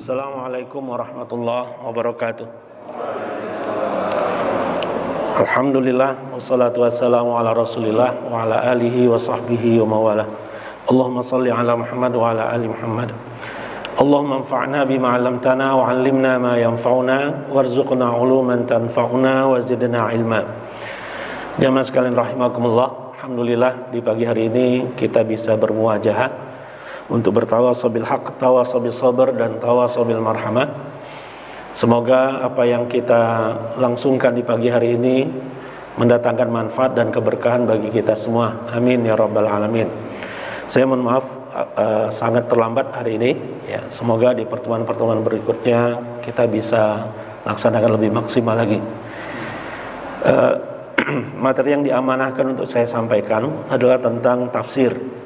Assalamualaikum warahmatullahi wabarakatuh. Alhamdulillah wassalatu wassalamu ala Rasulillah wa ala alihi wa sahbihi wa mawala. Allahumma salli ala Muhammad wa ala ali Muhammad. Allahumma anfa'na bima 'allamtana wa 'allimna ma yanfa'una warzuqna 'uluman tanfa'una wa zidna 'ilma. Jamaah sekalian rahimakumullah, alhamdulillah di pagi hari ini kita bisa bermuajahah untuk bertawasul bil haq, tawasul bil sabr, dan tawasul bil marhamah. Semoga apa yang kita langsungkan di pagi hari ini mendatangkan manfaat dan keberkahan bagi kita semua. Amin ya rabbal alamin. Saya mohon maaf sangat terlambat hari ini ya. Semoga di pertemuan-pertemuan berikutnya kita bisa laksanakan lebih maksimal lagi. Materi yang diamanahkan untuk saya sampaikan adalah tentang tafsir.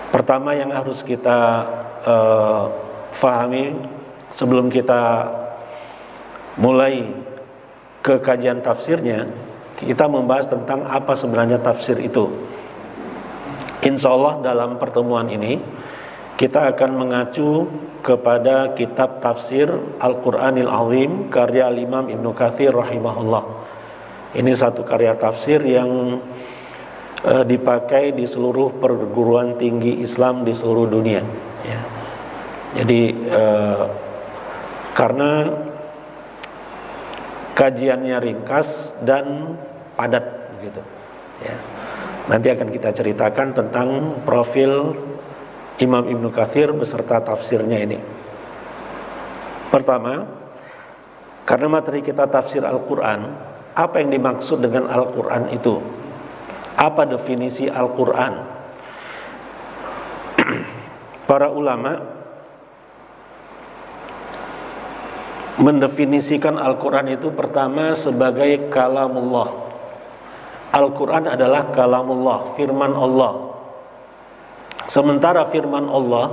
Pertama yang harus kita fahami sebelum kita mulai ke kajian tafsirnya, kita membahas tentang apa sebenarnya tafsir itu. Insya Allah dalam pertemuan ini kita akan mengacu kepada kitab tafsir Al-Quranil Azim karya Imam Ibnu Katsir rahimahullah. Ini satu karya tafsir yang dipakai di seluruh perguruan tinggi Islam di seluruh dunia ya. Jadi karena kajiannya ringkas dan padat gitu ya. Nanti akan kita ceritakan tentang profil Imam Ibnu Katsir beserta tafsirnya ini. Pertama, karena materi kita tafsir Al-Quran, apa yang dimaksud dengan Al-Quran itu? Apa definisi Al-Quran? Para ulama mendefinisikan Al-Quran itu pertama sebagai kalamullah. Al-Quran adalah kalamullah, firman Allah. Sementara firman Allah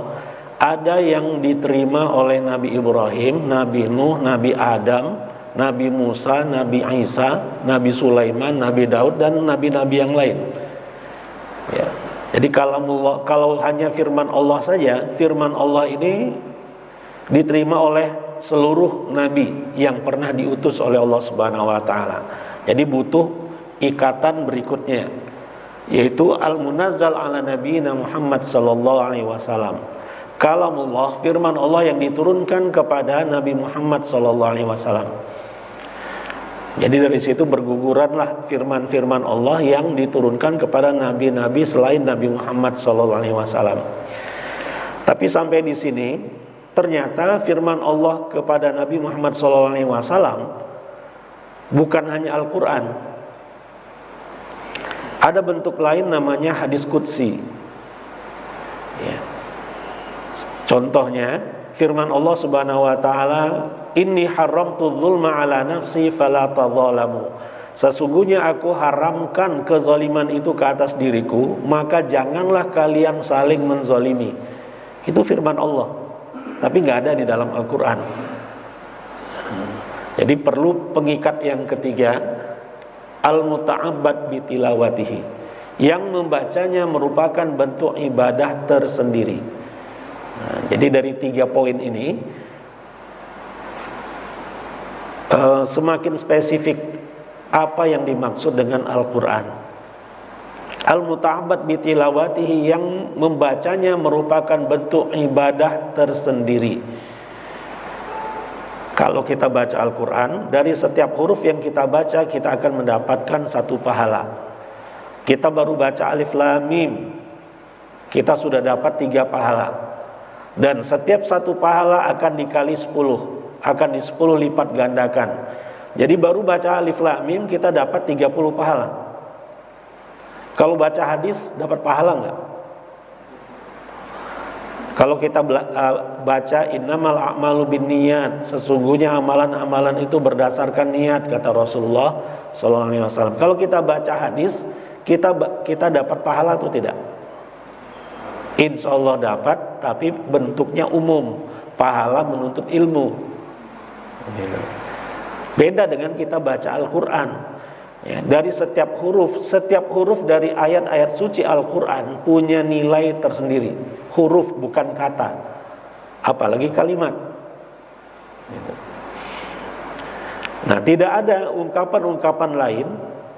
ada yang diterima oleh Nabi Ibrahim, Nabi Nuh, Nabi Adam, Nabi Musa, Nabi Isa, Nabi Sulaiman, Nabi Daud, dan nabi-nabi yang lain ya. Jadi kalau hanya firman Allah saja, firman Allah ini diterima oleh seluruh nabi yang pernah diutus oleh Allah Subhanahu wa taala. Jadi butuh ikatan berikutnya, yaitu al-munazzal ala nabiyina Muhammad sallallahu alaihi wasallam. Kalamullah, firman Allah yang diturunkan kepada Nabi Muhammad sallallahu alaihi wasallam. Jadi dari situ berguguranlah firman-firman Allah yang diturunkan kepada nabi-nabi selain Nabi Muhammad SAW. Tapi sampai di sini ternyata firman Allah kepada Nabi Muhammad SAW bukan hanya Al-Quran. Ada bentuk lain namanya hadis qudsi ya. Contohnya firman Allah Subhanahu wa taala, inni haramtu dzulma ala nafsi fala tadzalamu. Sesungguhnya aku haramkan kezaliman itu ke atas diriku, maka janganlah kalian saling menzalimi. Itu firman Allah, tapi nggak ada di dalam Al-Quran. Jadi perlu pengikat yang ketiga, al-muta'abbad bitilawatihi, yang membacanya merupakan bentuk ibadah tersendiri. Jadi dari 3 poin ini semakin spesifik apa yang dimaksud dengan Al-Quran. Al-muta'abbad bitilawatihi, yang membacanya merupakan bentuk ibadah tersendiri. Kalau kita baca Al-Quran, dari setiap huruf yang kita baca kita akan mendapatkan 1 pahala. Kita baru baca alif lam mim, kita sudah dapat 3 pahala. Dan setiap 1 pahala akan dikali 10, akan di 10 lipat gandakan. Jadi baru baca alif lam mim kita dapat 30 pahala. Kalau baca hadis dapat pahala enggak? Kalau kita baca innamal a'malu binniyat, sesungguhnya amalan-amalan itu berdasarkan niat, kata Rasulullah SAW. Kalau kita baca hadis, kita dapat pahala atau tidak? Insya Allah dapat, tapi bentuknya umum, pahala menuntut ilmu. Beda dengan kita baca Al-Quran ya, dari setiap huruf dari ayat-ayat suci Al-Quran punya nilai tersendiri. Huruf bukan kata. apalagi kalimat. Gitu. Nah, tidak ada ungkapan-ungkapan lain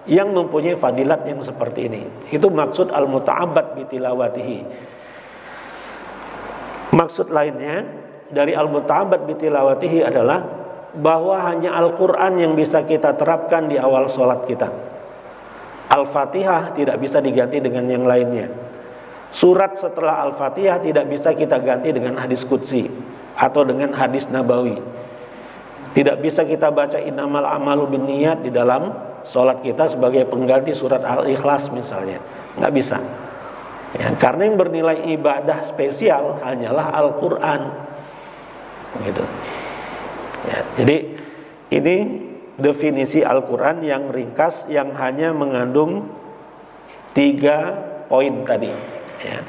yang mempunyai fadilat yang seperti ini. Itu maksud al-muta'abbad bitilawatihi. Maksud lainnya dari al-muta'abbad bitilawatihi adalah bahwa hanya Al-Quran yang bisa kita terapkan di awal sholat kita. Al-Fatihah tidak bisa diganti dengan yang lainnya. Surat setelah Al-Fatihah tidak bisa kita ganti dengan hadis qudsi atau dengan hadis nabawi. Tidak bisa kita baca innamal a'malu binniyat di dalam sholat kita sebagai pengganti surat Al-Ikhlas misalnya. Nggak bisa. Ya, karena yang bernilai ibadah spesial hanyalah Al-Quran. Gitu. Ya, jadi ini definisi Al-Quran yang ringkas, yang hanya mengandung 3 poin tadi. Ya.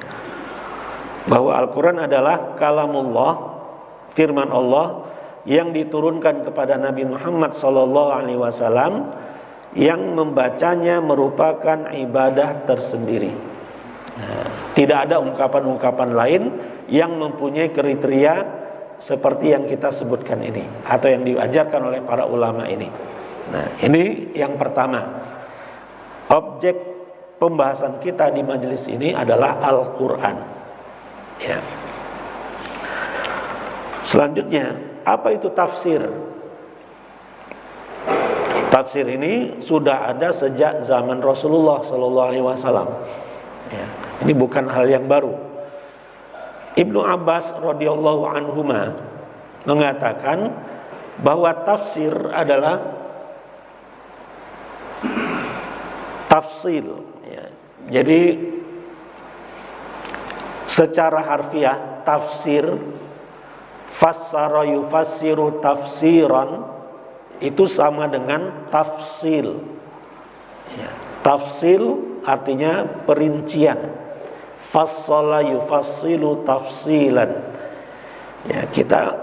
Bahwa Al-Quran adalah kalamullah, firman Allah yang diturunkan kepada Nabi Muhammad SAW, yang membacanya merupakan ibadah tersendiri. Nah, tidak ada ungkapan-ungkapan lain yang mempunyai kriteria seperti yang kita sebutkan ini atau yang diajarkan oleh para ulama ini. Nah, ini yang pertama. Objek pembahasan kita di majelis ini adalah Al-Quran. Ya. Selanjutnya, apa itu tafsir? Tafsir ini sudah ada sejak zaman Rasulullah SAW. Ya, ini bukan hal yang baru. Ibnu Abbas radhiyallahu anhuma mengatakan bahwa tafsir adalah tafsil. Ya. Jadi secara harfiah tafsir, fassara yufassiru tafsiran, itu sama dengan tafsil. Ya. Tafsil artinya perincian. Fassala yufassilu tafsilan. Ya, kita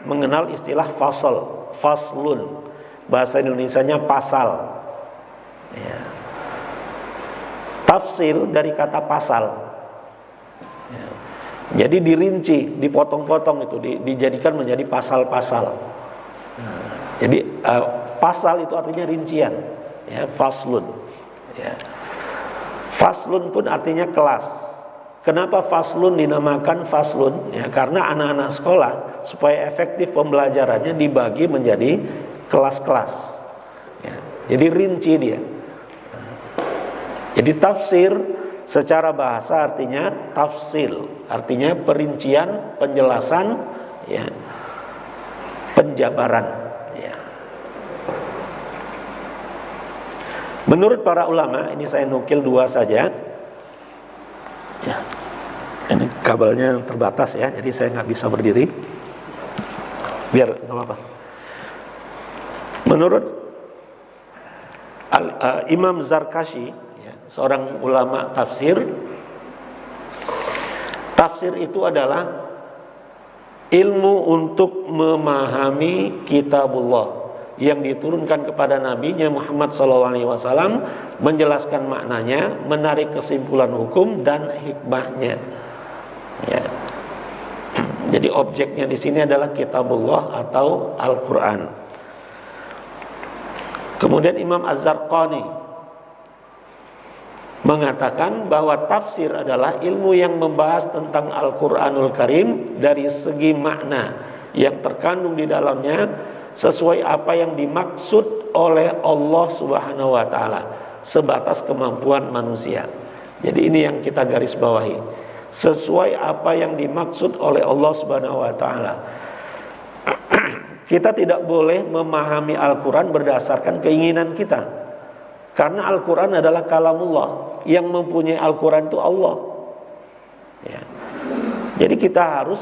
mengenal istilah fasal, faslun. Bahasa Indonesianya pasal. Ya. Tafsil dari kata pasal. Ya. Jadi dirinci, dipotong-potong itu, dijadikan menjadi pasal-pasal. Nah, jadi pasal itu artinya rincian, ya, faslun. Ya. Faslun pun artinya kelas. Kenapa faslun dinamakan faslun? Ya, karena anak-anak sekolah supaya efektif pembelajarannya dibagi menjadi kelas-kelas. Ya, jadi rinci dia. Jadi tafsir secara bahasa artinya tafsil, artinya perincian, penjelasan, ya, penjabaran. Ya. Menurut para ulama, ini saya nukil 2 saja. Ya. Ini kabelnya terbatas ya, jadi saya nggak bisa berdiri. Biar nggak apa-apa. Menurut Imam Zarkashi, ya, seorang ulama tafsir, tafsir itu adalah ilmu untuk memahami kitabullah yang diturunkan kepada nabinya Muhammad SAW, menjelaskan maknanya, menarik kesimpulan hukum dan hikmahnya. Ya. Jadi objeknya di sini adalah kitabullah atau Al-Quran. Kemudian Imam Az-Zarqani mengatakan bahwa tafsir adalah ilmu yang membahas tentang Al-Quranul Karim dari segi makna yang terkandung di dalamnya sesuai apa yang dimaksud oleh Allah Subhanahu wa taala sebatas kemampuan manusia. Jadi ini yang kita garis bawahi. Sesuai apa yang dimaksud oleh Allah Subhanahu wa taala. Kita tidak boleh memahami Al-Quran berdasarkan keinginan kita. Karena Al-Quran adalah kalamullah. Yang mempunyai Al-Quran itu Allah. Ya. Jadi kita harus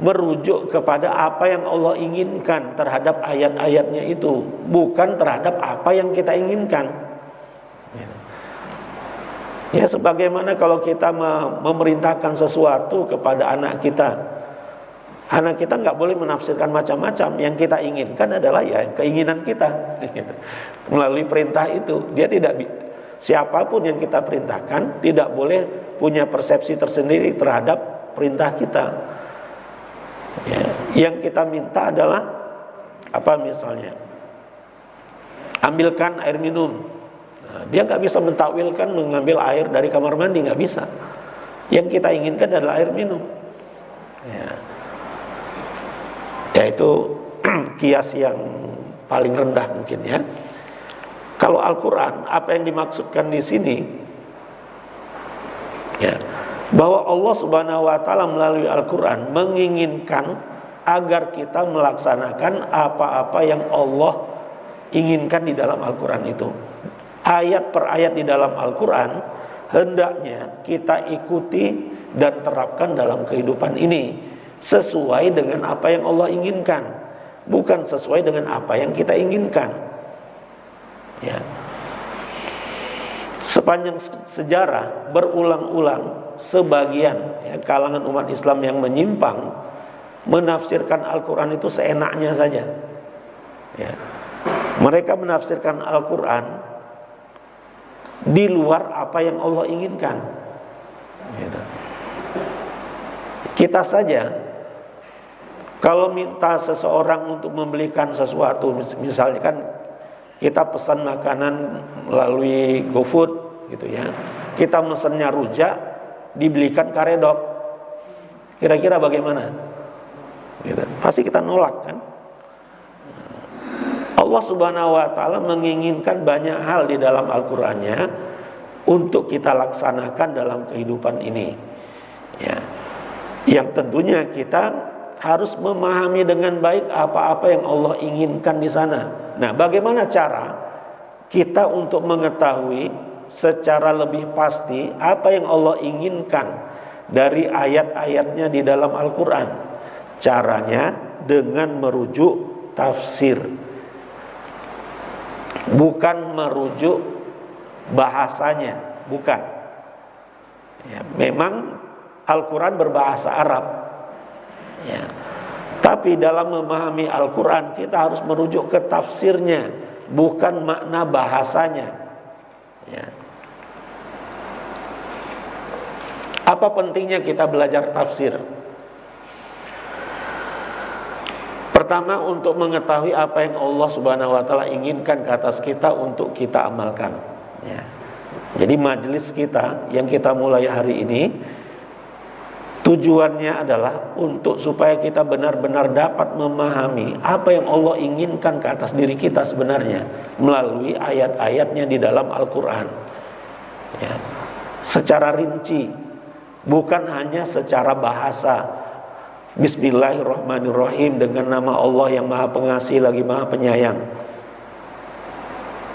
merujuk kepada apa yang Allah inginkan terhadap ayat-ayatnya itu, bukan terhadap apa yang kita inginkan. Ya, sebagaimana kalau kita memerintahkan sesuatu kepada anak kita nggak boleh menafsirkan macam-macam. Yang kita inginkan adalah ya keinginan kita. Melalui perintah itu, dia tidak, siapapun yang kita perintahkan tidak boleh punya persepsi tersendiri terhadap perintah kita. Ya, yang kita minta adalah apa misalnya? Ambilkan air minum. Nah, dia nggak bisa mentakwilkan mengambil air dari kamar mandi, nggak bisa. Yang kita inginkan adalah air minum. Ya, yaitu kias yang paling rendah mungkin ya. Kalau Al-Quran, apa yang dimaksudkan di sini? Ya, bahwa Allah Subhanahu Wa Taala melalui Al-Quran menginginkan agar kita melaksanakan apa-apa yang Allah inginkan di dalam Al-Quran itu. Ayat per ayat di dalam Al-Quran hendaknya kita ikuti dan terapkan dalam kehidupan ini sesuai dengan apa yang Allah inginkan, bukan sesuai dengan apa yang kita inginkan. Ya. Sepanjang sejarah berulang-ulang sebagian ya, kalangan umat Islam yang menyimpang menafsirkan Al-Quran itu seenaknya saja. Ya. Mereka menafsirkan Al-Quran di luar apa yang Allah inginkan. Gitu. Kita saja kalau minta seseorang untuk membelikan sesuatu, misalnya kan kita pesan makanan melalui GoFood gitu ya. Kita mesennya rujak, dibelikan karedok. Kira-kira bagaimana? Gitu. Pasti kita nolak kan? Allah Subhanahu Wa Taala menginginkan banyak hal di dalam Al-Qur'annya untuk kita laksanakan dalam kehidupan ini. Ya. Yang tentunya kita harus memahami dengan baik apa-apa yang Allah inginkan di sana. Nah, bagaimana cara kita untuk mengetahui secara lebih pasti apa yang Allah inginkan dari ayat-ayatnya di dalam Al-Quran? Caranya dengan merujuk tafsir, bukan merujuk bahasanya, bukan. Ya, memang Al-Quran berbahasa Arab. Ya. Tapi dalam memahami Al-Quran kita harus merujuk ke tafsirnya, bukan makna bahasanya. Ya. Apa pentingnya kita belajar tafsir? Pertama, untuk mengetahui apa yang Allah Subhanahu Wa Taala inginkan ke atas kita untuk kita amalkan. Ya. Jadi majelis kita yang kita mulai hari ini tujuannya adalah untuk supaya kita benar-benar dapat memahami apa yang Allah inginkan ke atas diri kita sebenarnya melalui ayat-ayatnya di dalam Al-Quran. Ya. Secara rinci, bukan hanya secara bahasa. Bismillahirrahmanirrahim, dengan nama Allah yang Maha Pengasih lagi Maha Penyayang.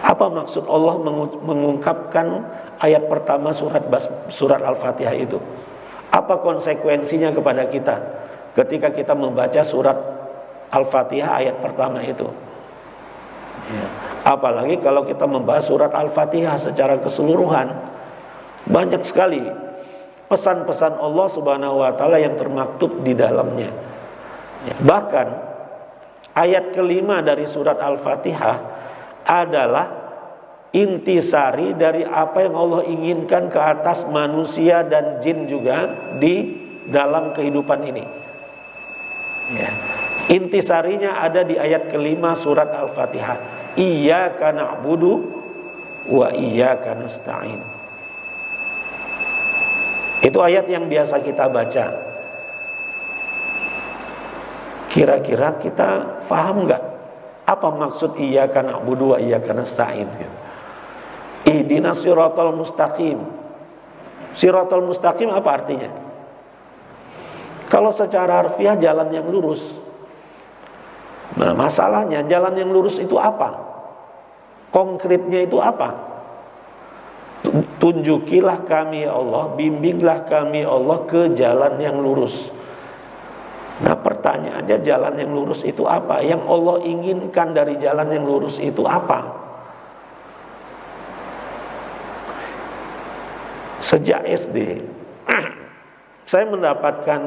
Apa maksud Allah mengungkapkan ayat pertama surat Al-Fatihah itu? Apa konsekuensinya kepada kita ketika kita membaca surat Al-Fatihah ayat pertama itu? Ya. Apalagi kalau kita membahas surat Al-Fatihah secara keseluruhan, banyak sekali pesan-pesan Allah Subhanahu Wa Taala yang termaktub di dalamnya. Ya. Bahkan ayat kelima dari surat Al-Fatihah adalah intisari dari apa yang Allah inginkan ke atas manusia dan jin juga di dalam kehidupan ini. Ya. Intisarinya ada di ayat kelima surat Al-Fatihah. Iyyaka na'budu wa iyyaka nasta'in. Itu ayat yang biasa kita baca. Kira-kira kita paham nggak apa maksud iyyaka na'budu wa iyyaka nasta'in? Ihdinas siratal mustaqim. Siratal mustaqim apa artinya? Kalau secara harfiah jalan yang lurus. Nah, masalahnya jalan yang lurus itu apa? Konkretnya itu apa? Tunjukilah kami ya Allah, bimbinglah kami ya Allah ke jalan yang lurus. Nah, pertanyaannya jalan yang lurus itu apa? Yang Allah inginkan dari jalan yang lurus itu apa? Sejak SD saya mendapatkan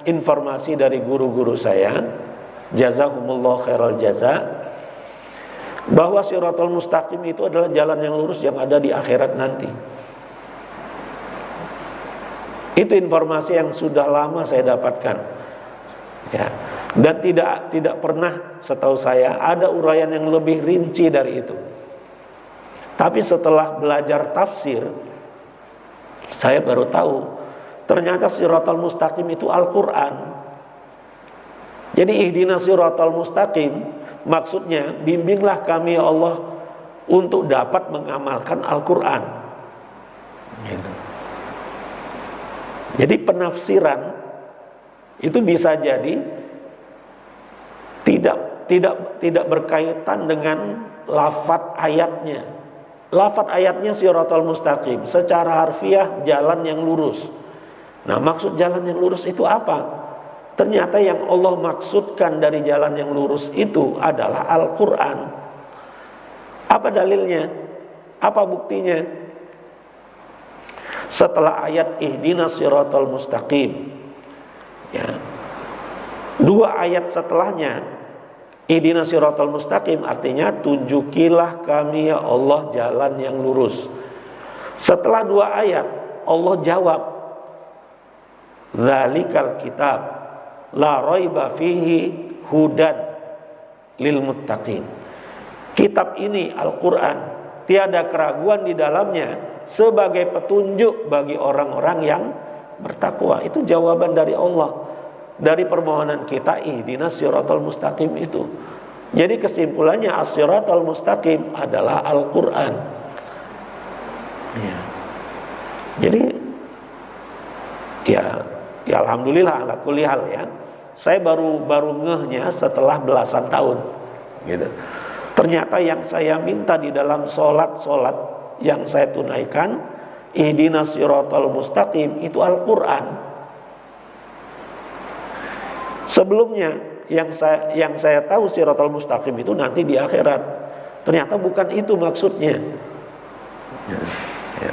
informasi dari guru-guru saya, jazakumullah khairal jaza, bahwa siratal mustaqim itu adalah jalan yang lurus yang ada di akhirat nanti. Itu informasi yang sudah lama saya dapatkan. Ya. Dan tidak pernah setahu saya ada uraian yang lebih rinci dari itu. Tapi setelah belajar tafsir, saya baru tahu ternyata Shiratal Mustaqim itu Al-Quran. Jadi ihdinas Shiratal Mustaqim maksudnya bimbinglah kami ya Allah untuk dapat mengamalkan Al-Quran. Gitu. Jadi penafsiran itu bisa jadi tidak berkaitan dengan lafadz ayatnya. Lafadz ayatnya Shiratal Mustaqim, secara harfiah jalan yang lurus. Nah, maksud jalan yang lurus itu apa? Ternyata yang Allah maksudkan dari jalan yang lurus itu adalah Al-Quran. Apa dalilnya? Apa buktinya? Setelah ayat ihdinas Shiratal Mustaqim, ya, 2 ayat setelahnya ihdinas Shiratal Mustaqim artinya tunjukilah kami ya Allah jalan yang lurus. Setelah 2 ayat Allah jawab dzalikal kitab la raiba fihi hudan lil muttaqin. Kitab ini Al-Quran tiada keraguan di dalamnya sebagai petunjuk bagi orang-orang yang bertakwa. Itu jawaban dari Allah dari permohonan kita ihdinas Shiratal Mustaqim itu. Jadi kesimpulannya as-Shiratal Mustaqim adalah Al-Quran. Ya. Jadi ya alhamdulillah ala kulli hal ya. Saya baru ngehnya setelah belasan tahun gitu. Ternyata yang saya minta di dalam solat yang saya tunaikan ihdinas Shiratal Mustaqim itu Al-Quran. Sebelumnya yang saya tahu Shiratal Mustaqim itu nanti di akhirat. Ternyata bukan itu maksudnya. Ya.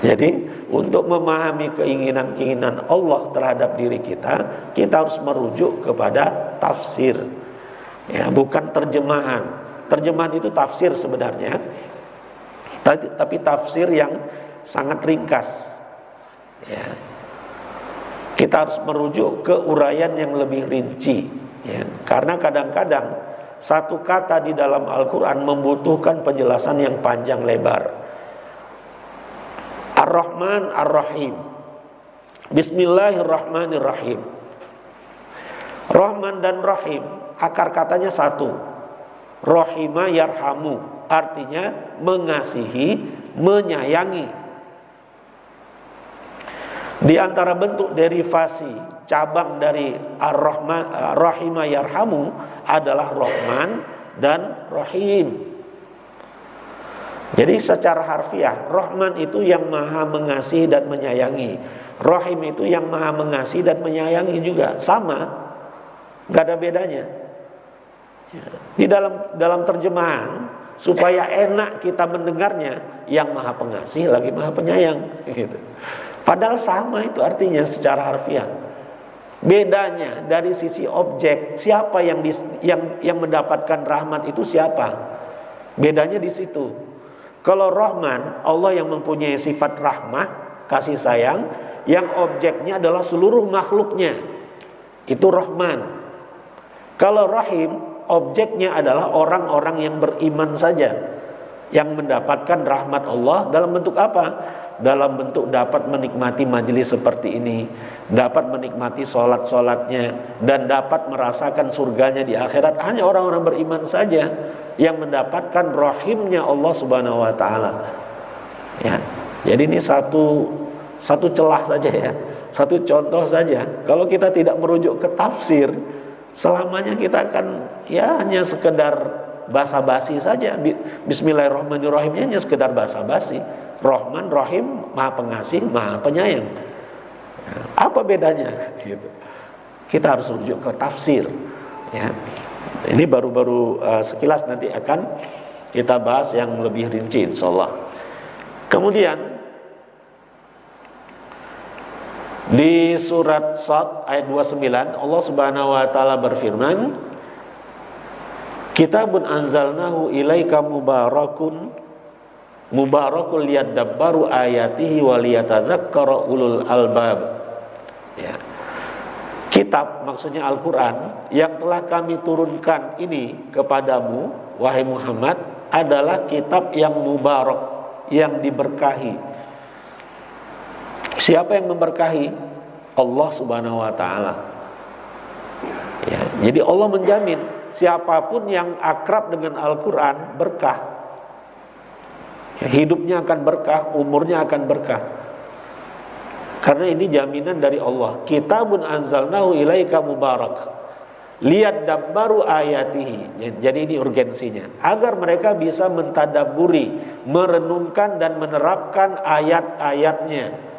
Jadi untuk memahami keinginan-keinginan Allah terhadap diri kita harus merujuk kepada tafsir. Ya, bukan terjemahan. Terjemahan itu tafsir sebenarnya. Tapi tafsir yang sangat ringkas. Ya. Kita harus merujuk ke uraian yang lebih rinci. Ya. Karena kadang-kadang satu kata di dalam Al-Quran membutuhkan penjelasan yang panjang lebar. Ar-Rahman Ar-Rahim. Bismillahirrahmanirrahim. Rahman dan Rahim akar katanya satu. Rahima yarhamu, artinya mengasihi, menyayangi. Di antara bentuk derivasi cabang dari Ar-Rahman Rahima yarhamu adalah Rahman dan Rahim. Jadi secara harfiah Rahman itu yang maha mengasihi dan menyayangi, Rahim itu yang maha mengasihi dan menyayangi juga. Sama, gak ada bedanya. Di dalam terjemahan supaya enak kita mendengarnya, yang maha pengasih lagi maha penyayang gitu. Padahal sama itu artinya secara harfiah. Bedanya dari sisi objek, siapa yang mendapatkan rahmat itu siapa? Bedanya di situ. Kalau Rahman, Allah yang mempunyai sifat rahmah, kasih sayang, yang objeknya adalah seluruh makhluknya, itu Rahman. Kalau Rahim, objeknya adalah orang-orang yang beriman saja, yang mendapatkan rahmat Allah dalam bentuk apa? Dalam bentuk dapat menikmati majelis seperti ini, dapat menikmati sholat-sholatnya, dan dapat merasakan surganya di akhirat. Hanya orang-orang beriman saja yang mendapatkan rahimnya Allah Subhanahu wa taala. Ya. Jadi ini satu celah saja ya. Satu contoh saja. Kalau kita tidak merujuk ke tafsir, selamanya kita akan ya hanya sekedar basa-basi saja. Bismillahirrahmanirrahimnya hanya sekedar basa-basi. Rahman, Rahim, Maha Pengasih, Maha Penyayang. Apa bedanya? Gitu. Kita harus merujuk ke tafsir. Ya. Ini baru sekilas, nanti akan kita bahas yang lebih rinci insyaallah. Kemudian di surat Shad ayat 29 Allah Subhanahu wa taala berfirman, Kitabun anzalnahu ilaika mubarakul liyadabbaru ayatihi wa liyatadzakkara ulul albab. Ya. kitab, maksudnya Al-Quran, yang telah kami turunkan ini kepadamu, wahai Muhammad, adalah kitab yang mubarak, yang diberkahi. Siapa yang memberkahi? Allah Subhanahu wa ta'ala. Ya, jadi Allah menjamin siapapun yang akrab dengan Al-Quran berkah. Ya, hidupnya akan berkah, umurnya akan berkah. Karena ini jaminan dari Allah. Kitabun anzalnahu ilaika mubarak liyadabbaru ayatihi. Jadi ini urgensinya, agar mereka bisa mentadabburi, merenungkan dan menerapkan ayat-ayatnya.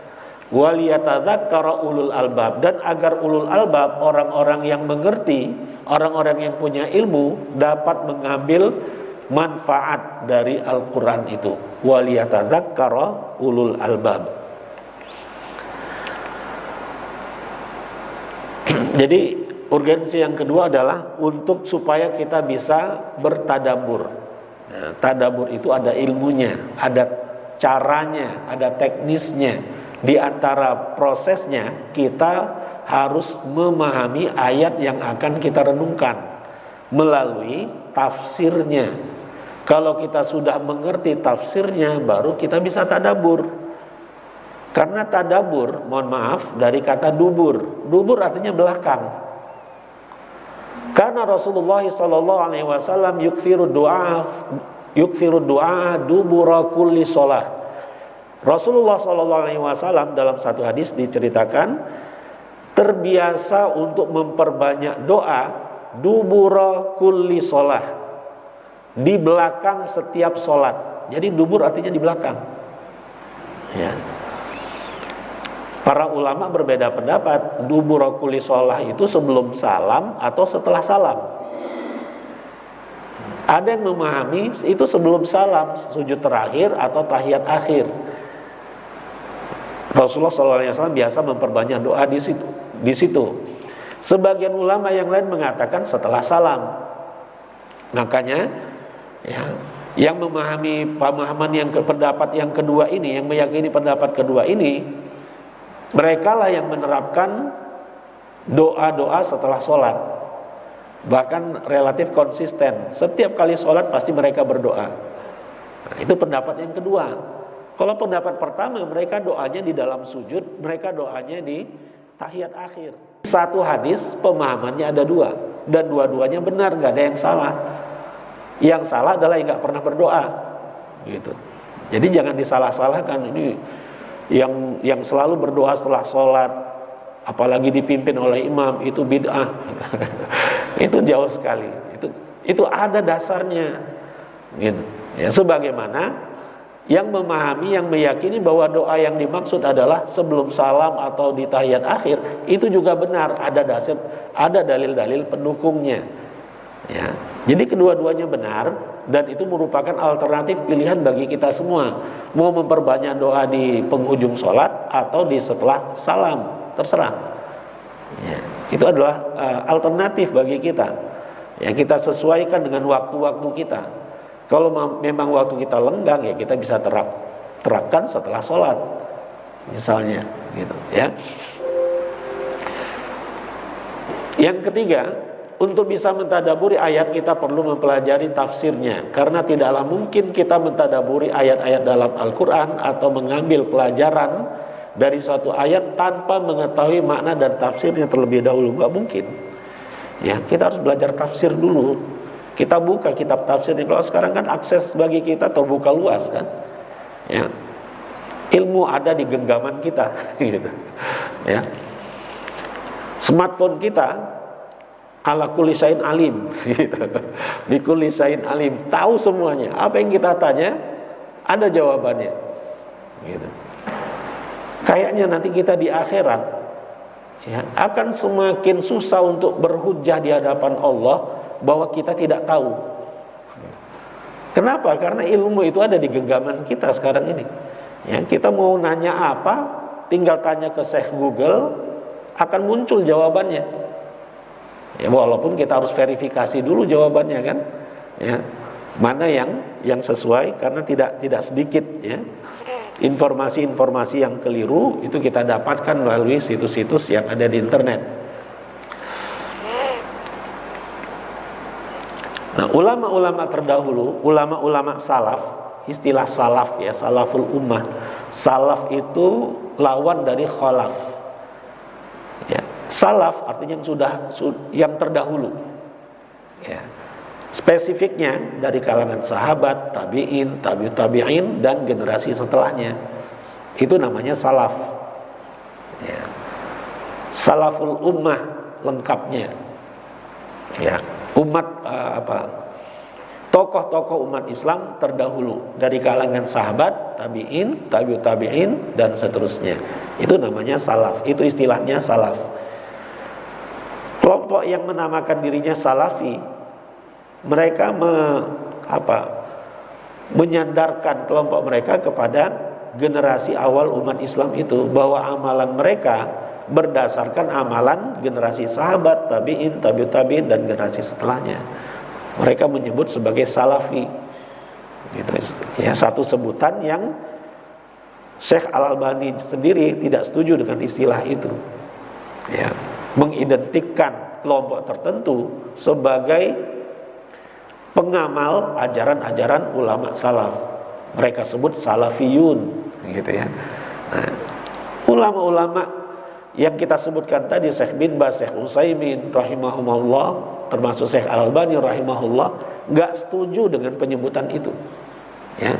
Waliyatadzakkara ulul albab, dan agar ulul albab, orang-orang yang mengerti, orang-orang yang punya ilmu, dapat mengambil manfaat dari Al-Quran itu. Waliyatadzakkara ulul albab. Jadi urgensi yang kedua adalah untuk supaya kita bisa bertadabur. Nah, tadabur itu ada ilmunya, ada caranya, ada teknisnya. Di antara prosesnya kita harus memahami ayat yang akan kita renungkan melalui tafsirnya. Kalau kita sudah mengerti tafsirnya, baru kita bisa tadabur. Karena tadabur, mohon maaf, dari kata dubur. Dubur artinya belakang. Karena Rasulullah SAW yukthiru doa dubura kulli sholah. Rasulullah SAW dalam satu hadis diceritakan terbiasa untuk memperbanyak doa dubura kulli sholah, di belakang setiap sholat. Jadi dubur artinya di belakang. Ya. Para ulama berbeda pendapat, dubura kulli sholah itu sebelum salam atau setelah salam. Ada yang memahami itu sebelum salam, sujud terakhir atau tahiyat akhir. Rasulullah SAW biasa memperbanyak doa di situ. Sebagian ulama yang lain mengatakan setelah salam. Makanya, ya, yang memahami pemahaman yang pendapat yang kedua ini, yang meyakini pendapat kedua ini, mereka lah yang menerapkan doa-doa setelah sholat. Bahkan relatif konsisten. Setiap kali sholat pasti mereka berdoa. Nah, itu pendapat yang kedua. Kalau pendapat pertama, mereka doanya di dalam sujud, mereka doanya di tahiyat akhir. Satu hadis pemahamannya ada dua, dan dua-duanya benar, nggak ada yang salah. Yang salah adalah yang nggak pernah berdoa, gitu. Jadi jangan disalah-salahkan. Ini yang selalu berdoa setelah sholat, apalagi dipimpin oleh imam, itu bid'ah. Itu jauh sekali. Itu ada dasarnya, gitu. Ya, sebagaimana yang memahami, yang meyakini bahwa doa yang dimaksud adalah sebelum salam atau di tahiyat akhir, itu juga benar, ada dasar, ada dalil-dalil pendukungnya. Ya. Jadi kedua-duanya benar, dan itu merupakan alternatif pilihan bagi kita semua. Mau memperbanyak doa di penghujung sholat atau di setelah salam, terserah. Ya. Itu adalah alternatif bagi kita. Ya, kita sesuaikan dengan waktu-waktu kita. Kalau memang waktu kita lenggang, ya kita bisa terapkan setelah sholat, misalnya, gitu ya. Yang ketiga, untuk bisa mentadaburi ayat kita perlu mempelajari tafsirnya, karena tidaklah mungkin kita mentadaburi ayat-ayat dalam Al-Quran atau mengambil pelajaran dari suatu ayat tanpa mengetahui makna dan tafsirnya terlebih dahulu. Nggak mungkin. Ya, kita harus belajar tafsir dulu. Kita buka kitab tafsir. Kalau sekarang kan akses bagi kita terbuka luas kan. Ya. Ilmu ada di genggaman kita, gitu. Ya. Smartphone kita ala kulli syai'in alim, gitu. Bi kulli syai'in alim, tahu semuanya. Apa yang kita tanya ada jawabannya. Gitu. Kayaknya nanti kita di akhirat, ya, akan semakin susah untuk berhujjah di hadapan Allah bahwa kita tidak tahu. Kenapa? Karena ilmu itu ada di genggaman kita sekarang ini. Ya, kita mau nanya apa, tinggal tanya ke Syekh Google, akan muncul jawabannya. Ya, walaupun kita harus verifikasi dulu jawabannya kan. Ya, mana yang sesuai, karena tidak sedikit ya informasi-informasi yang keliru itu kita dapatkan melalui situs-situs yang ada di internet. Nah, ulama-ulama terdahulu, ulama-ulama salaf, istilah salaf ya, salaful ummah. Salaf itu lawan dari khalaf. Ya, salaf artinya yang terdahulu. Ya. Spesifiknya dari kalangan sahabat, tabi'in, tabi'ut tabi'in dan generasi setelahnya. Itu namanya salaf. Ya. Salaful ummah lengkapnya. Ya, tokoh-tokoh umat Islam terdahulu dari kalangan sahabat, tabi'in, tabi'ut tabi'in dan seterusnya. Itu namanya salaf. Itu istilahnya salaf. Kelompok yang menamakan dirinya salafi, mereka menyandarkan kelompok mereka kepada generasi awal umat Islam itu, bahwa amalan mereka berdasarkan amalan generasi sahabat, tabi'in, tabi'ut tabi'in dan generasi setelahnya. Mereka menyebut sebagai salafi. Gitu. Ya, satu sebutan yang Syekh Al-Albani sendiri tidak setuju dengan istilah itu. Ya, mengidentikan kelompok tertentu sebagai pengamal ajaran-ajaran ulama salaf. Mereka sebut salafiyun, gitu ya. Nah, ulama-ulama yang kita sebutkan tadi, Syekh bin Baz, Syekh Utsaimin rahimahumullah, termasuk Syekh Al-Albani rahimahullah, nggak setuju dengan penyebutan itu. Ya,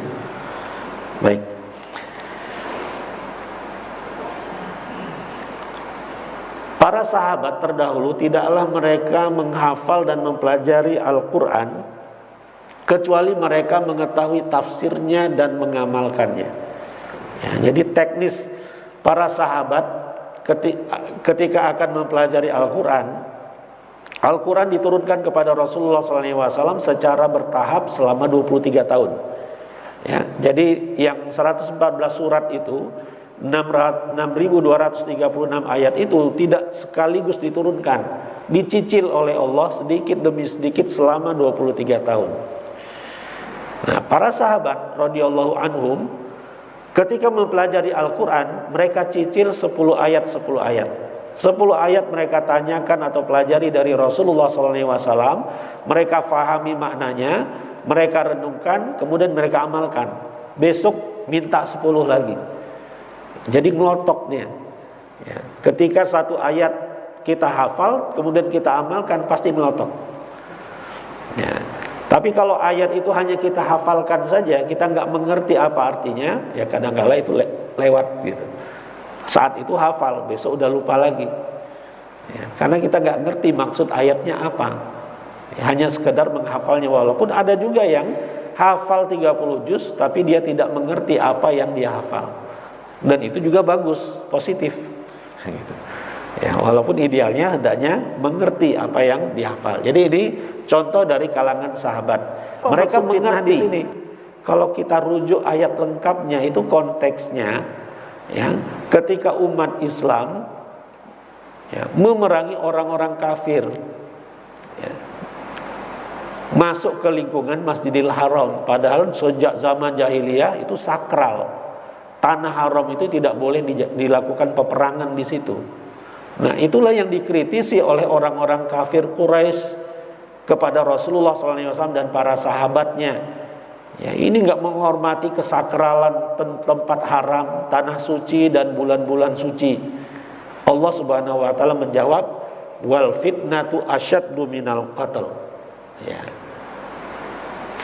baik. Para sahabat terdahulu tidaklah mereka menghafal dan mempelajari Al-Quran kecuali mereka mengetahui tafsirnya dan mengamalkannya. Ya, jadi teknis para sahabat ketika akan mempelajari Al-Quran, Al-Quran diturunkan kepada Rasulullah SAW secara bertahap selama 23 tahun. Ya, jadi yang 114 surat itu, 6.236 ayat itu tidak sekaligus diturunkan, dicicil oleh Allah sedikit demi sedikit selama 23 tahun. Nah, para sahabat radhiyallahu anhum ketika mempelajari Al-Quran, mereka cicil 10 ayat 10 ayat. 10 ayat mereka tanyakan atau pelajari dari Rasulullah SAW, mereka fahami maknanya, mereka renungkan, kemudian mereka amalkan. Besok minta 10 lagi. Jadi ngelotoknya. Ya, ketika satu ayat kita hafal, kemudian kita amalkan, pasti melotok. Ya. Tapi kalau ayat itu hanya kita hafalkan saja, kita nggak mengerti apa artinya, ya kadang-kala itu lewat gitu. Saat itu hafal, besok udah lupa lagi. Ya, karena kita nggak ngerti maksud ayatnya apa. Ya, hanya sekedar menghafalnya, walaupun ada juga yang hafal 30 juz, tapi dia tidak mengerti apa yang dia hafal. Dan itu juga bagus, positif. Gitu. Ya, walaupun idealnya hendaknya mengerti apa yang dihafal. Jadi ini contoh dari kalangan sahabat. Mereka mengerti. Di sini, kalau kita rujuk ayat lengkapnya itu konteksnya, ya, ketika umat Islam ya, memerangi orang-orang kafir, ya, masuk ke lingkungan Masjidil Haram, padahal sejak zaman jahiliyah itu sakral. Tanah haram itu tidak boleh dilakukan peperangan di situ. Nah, itulah yang dikritisi oleh orang-orang kafir Quraisy kepada Rasulullah SAW dan para sahabatnya. Ya, ini nggak menghormati kesakralan tempat haram, tanah suci dan bulan-bulan suci. Allah Subhanahu Wa Taala menjawab, wal fitnatu asyaddu minal qatl. Ya.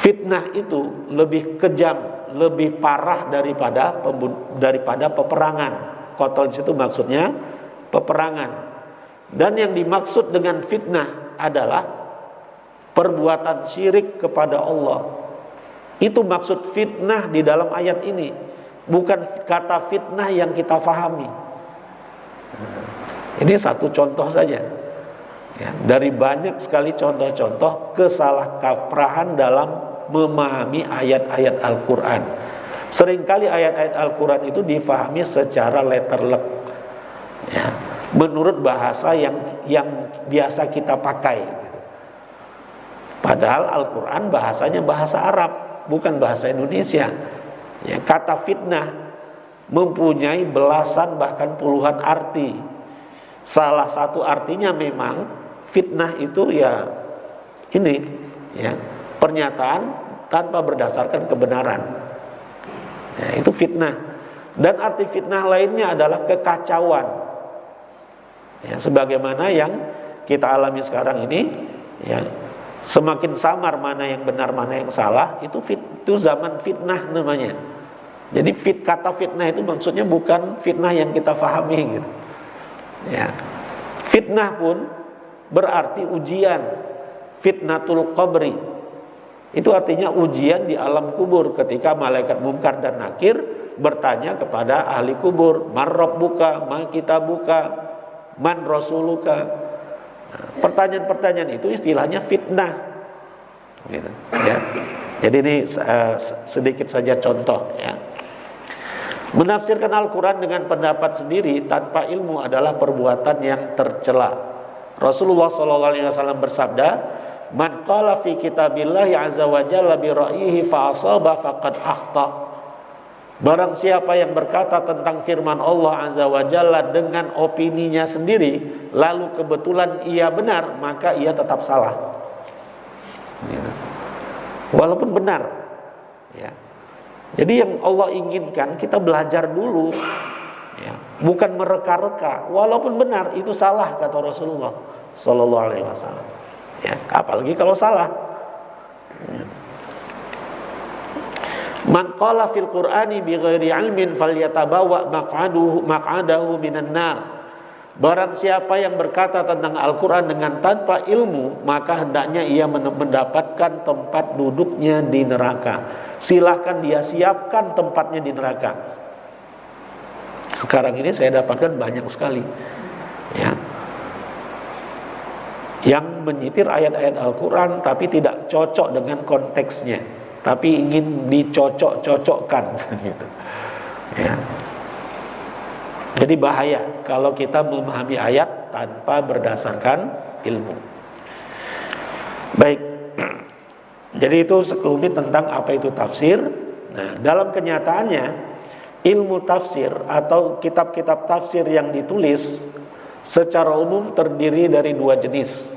Fitnah itu lebih kejam, lebih parah daripada peperangan. Qatl itu maksudnya peperangan. Dan yang dimaksud dengan fitnah adalah perbuatan syirik kepada Allah. Itu maksud fitnah di dalam ayat ini, bukan kata fitnah yang kita fahami. Ini satu contoh saja ya, dari banyak sekali contoh-contoh kesalahkaprahan dalam memahami ayat-ayat Al-Quran. Seringkali ayat-ayat Al-Quran itu difahami secara letterlek ya, menurut bahasa yang biasa kita pakai. Padahal Al-Quran bahasanya bahasa Arab, bukan bahasa Indonesia. Ya, kata fitnah mempunyai belasan bahkan puluhan arti. Salah satu artinya memang fitnah itu ya ini ya, pernyataan tanpa berdasarkan kebenaran. Ya, itu fitnah. Dan arti fitnah lainnya adalah kekacauan. Ya, sebagaimana yang kita alami sekarang ini, ya, semakin samar mana yang benar mana yang salah, itu zaman fitnah namanya. Jadi kata fitnah itu maksudnya bukan fitnah yang kita fahami gitu. Ya. Fitnah pun berarti ujian. Fitnatul qabri itu artinya ujian di alam kubur, ketika malaikat munkar dan nakir bertanya kepada ahli kubur, man rabbuka, ma kitabuka, man rasuluka. Pertanyaan-pertanyaan itu istilahnya fitnah gitu, ya. Jadi ini sedikit saja contoh, ya. Menafsirkan Al-Quran dengan pendapat sendiri tanpa ilmu adalah perbuatan yang tercela. Rasulullah SAW bersabda, man qala fi kitabillahi azza wa jalla bi ra'yihi fa asaba faqad akhta. Barang siapa yang berkata tentang firman Allah azza wa jalla dengan opininya sendiri, lalu kebetulan ia benar, maka ia tetap salah. Walaupun benar, ya. Jadi yang Allah inginkan kita belajar dulu, ya, bukan mereka-reka. Walaupun benar itu salah, kata Rasulullah Sallallahu Alaihi Wasallam. Ya, apalagi kalau salah. Ya. Man qala fil Qur'ani bi ghairi ilmin falyatabawa maq'adahu minan nar. Barang siapa yang berkata tentang Al-Quran dengan tanpa ilmu, maka hendaknya ia mendapatkan tempat duduknya di neraka. Silahkan dia siapkan tempatnya di neraka. Sekarang ini saya dapatkan banyak sekali, ya, yang menyitir ayat-ayat Al-Quran tapi tidak cocok dengan konteksnya, tapi ingin dicocok-cocokkan gitu, ya. Jadi bahaya kalau kita memahami ayat tanpa berdasarkan ilmu. Baik. Jadi itu sekelumit tentang apa itu tafsir. Nah, dalam kenyataannya ilmu tafsir atau kitab-kitab tafsir yang ditulis secara umum terdiri dari dua jenis.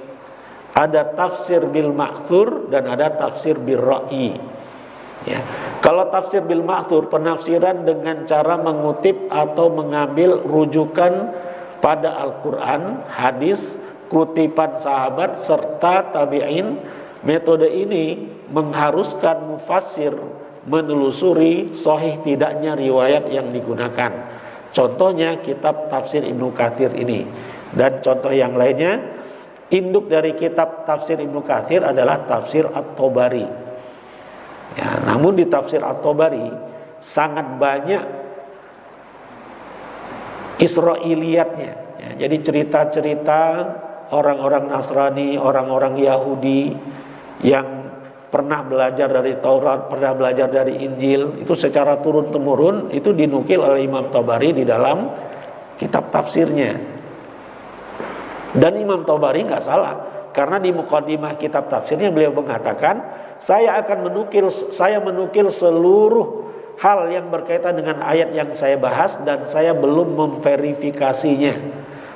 Ada tafsir bil ma'thur dan ada tafsir bil ra'yi. Ya. Kalau tafsir bil ma'thur, penafsiran dengan cara mengutip atau mengambil rujukan pada Al-Quran, hadis, kutipan sahabat serta tabi'in. Metode ini mengharuskan mufassir menelusuri sahih tidaknya riwayat yang digunakan. Contohnya kitab tafsir Ibnu Katsir ini. Dan contoh yang lainnya, induk dari kitab tafsir Ibnu Katsir adalah tafsir At-Tabari. Ya, namun di tafsir At-Tabari sangat banyak Israiliyatnya, ya, jadi cerita-cerita orang-orang Nasrani, orang-orang Yahudi yang pernah belajar dari Taurat, pernah belajar dari Injil, itu secara turun-temurun itu dinukil oleh Imam Tabari di dalam kitab tafsirnya. Dan Imam Tabari nggak salah, karena di muqaddimah kitab tafsirnya beliau mengatakan, saya menukil seluruh hal yang berkaitan dengan ayat yang saya bahas dan saya belum memverifikasinya.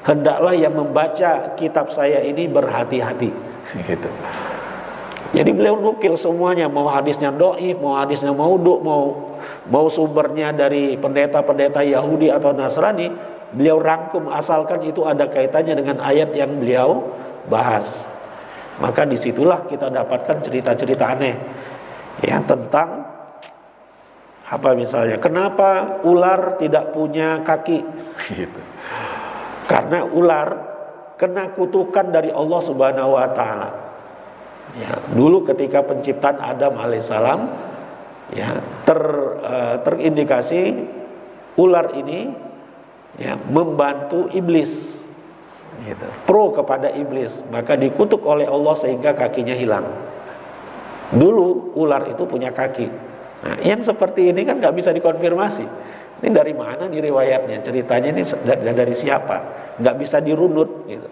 Hendaklah yang membaca kitab saya ini berhati-hati. Gitu. Jadi beliau nukil semuanya, mau hadisnya dhaif, mau hadisnya maudhu, mau sumbernya dari pendeta-pendeta Yahudi atau Nasrani, beliau rangkum asalkan itu ada kaitannya dengan ayat yang beliau bahas. Maka disitulah kita dapatkan cerita-cerita aneh, ya, tentang apa misalnya, kenapa ular tidak punya kaki? Gitu. Karena ular kena kutukan dari Allah Subhanahu wa taala. Ya, dulu ketika penciptaan Adam alaihissalam, ya, terindikasi ular ini, ya, membantu iblis, gitu, pro kepada iblis, maka dikutuk oleh Allah sehingga kakinya hilang. Dulu ular itu punya kaki. Nah, yang seperti ini kan nggak bisa dikonfirmasi. Ini dari mana nih riwayatnya? Ceritanya ini dari siapa? Nggak bisa dirunut, gitu.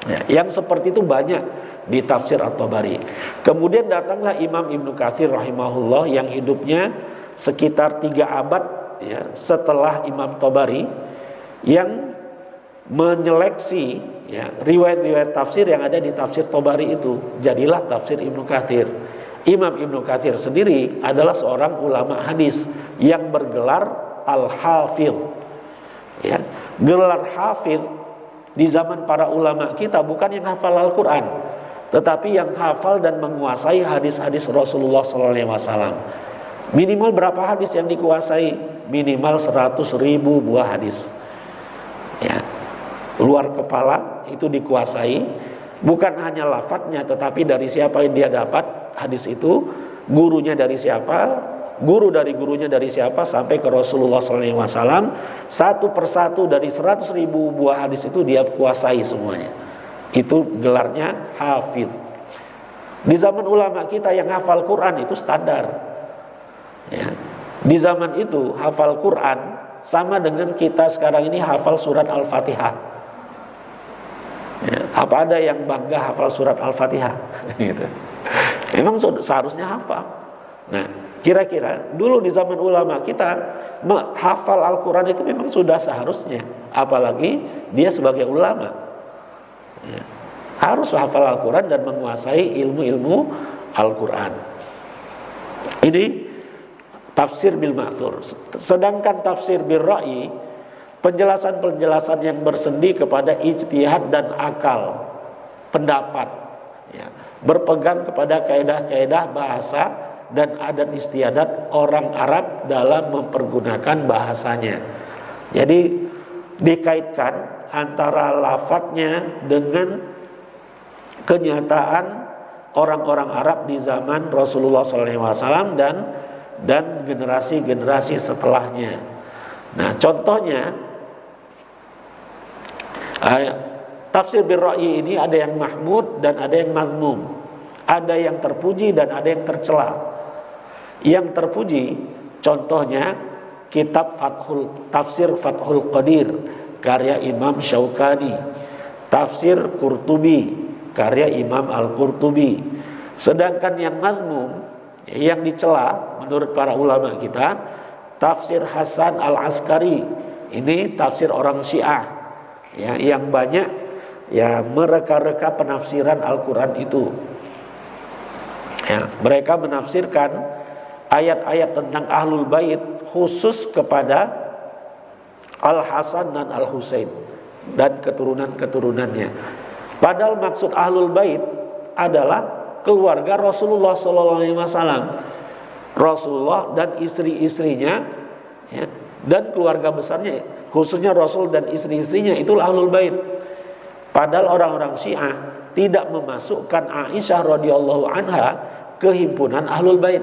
Ya, yang seperti itu banyak di tafsir At-Tabari. Kemudian datanglah Imam Ibnu Katsir rahimahullah yang hidupnya sekitar 3 abad, ya, setelah Imam Tabari, yang menyeleksi ya riwayat-riwayat tafsir yang ada di tafsir Tobari itu, jadilah tafsir Ibnu Katsir. Imam Ibnu Katsir sendiri adalah seorang ulama hadis yang bergelar Al-Hafidh. Ya, gelar hafidh di zaman para ulama kita bukan yang hafal Al-Quran, tetapi yang hafal dan menguasai hadis-hadis Rasulullah SAW. Minimal berapa hadis yang dikuasai? Minimal 100.000 buah hadis. Ya, luar kepala itu dikuasai, bukan hanya lafadznya, tetapi dari siapa yang dia dapat hadis itu, gurunya dari siapa, guru dari gurunya dari siapa, sampai ke Rasulullah SAW. Satu persatu dari 100.000 buah hadis itu dia kuasai semuanya. Itu gelarnya hafidh. Di zaman ulama kita yang hafal Quran itu standar ya. Di zaman itu hafal Quran sama dengan kita sekarang ini hafal surat Al-Fatihah ya. Apa ada yang bangga hafal surat Al-Fatihah gitu. Memang seharusnya hafal. Nah, kira-kira dulu di zaman ulama kita hafal Al-Quran itu memang sudah seharusnya, apalagi dia sebagai ulama ya, harus hafal Al-Quran dan menguasai ilmu-ilmu Al-Quran. Ini tafsir bil ma'thur. Sedangkan tafsir bil ra'yi, penjelasan-penjelasan yang bersendi kepada ijtihad dan akal, pendapat ya, berpegang kepada kaidah-kaidah bahasa dan adat istiadat orang Arab dalam mempergunakan bahasanya. Jadi dikaitkan antara lafadznya dengan kenyataan orang-orang Arab di zaman Rasulullah SAW dan generasi-generasi setelahnya. Nah, contohnya tafsir bil ra'yi ini ada yang mahmud dan ada yang mazmum, ada yang terpuji dan ada yang tercela. Yang terpuji contohnya kitab tafsir Fathul Qadir karya Imam Syaukani, tafsir Qurtubi karya Imam Al-Qurtubi. Sedangkan yang mazmum, yang dicela menurut para ulama kita, tafsir Hasan Al-Askari. Ini tafsir orang Syiah ya, yang banyak ya mereka-reka penafsiran Al-Quran itu ya. Mereka menafsirkan ayat-ayat tentang Ahlul Bait khusus kepada Al-Hasan dan Al-Husain dan keturunan-keturunannya. Padahal maksud Ahlul Bait adalah keluarga Rasulullah SAW, Rasulullah dan istri-istrinya ya, dan keluarga besarnya, khususnya Rasul dan istri-istrinya, itulah Ahlul Bait. Padahal orang-orang Syiah tidak memasukkan Aisyah radhiyallahu anha ke himpunan Ahlul Bait.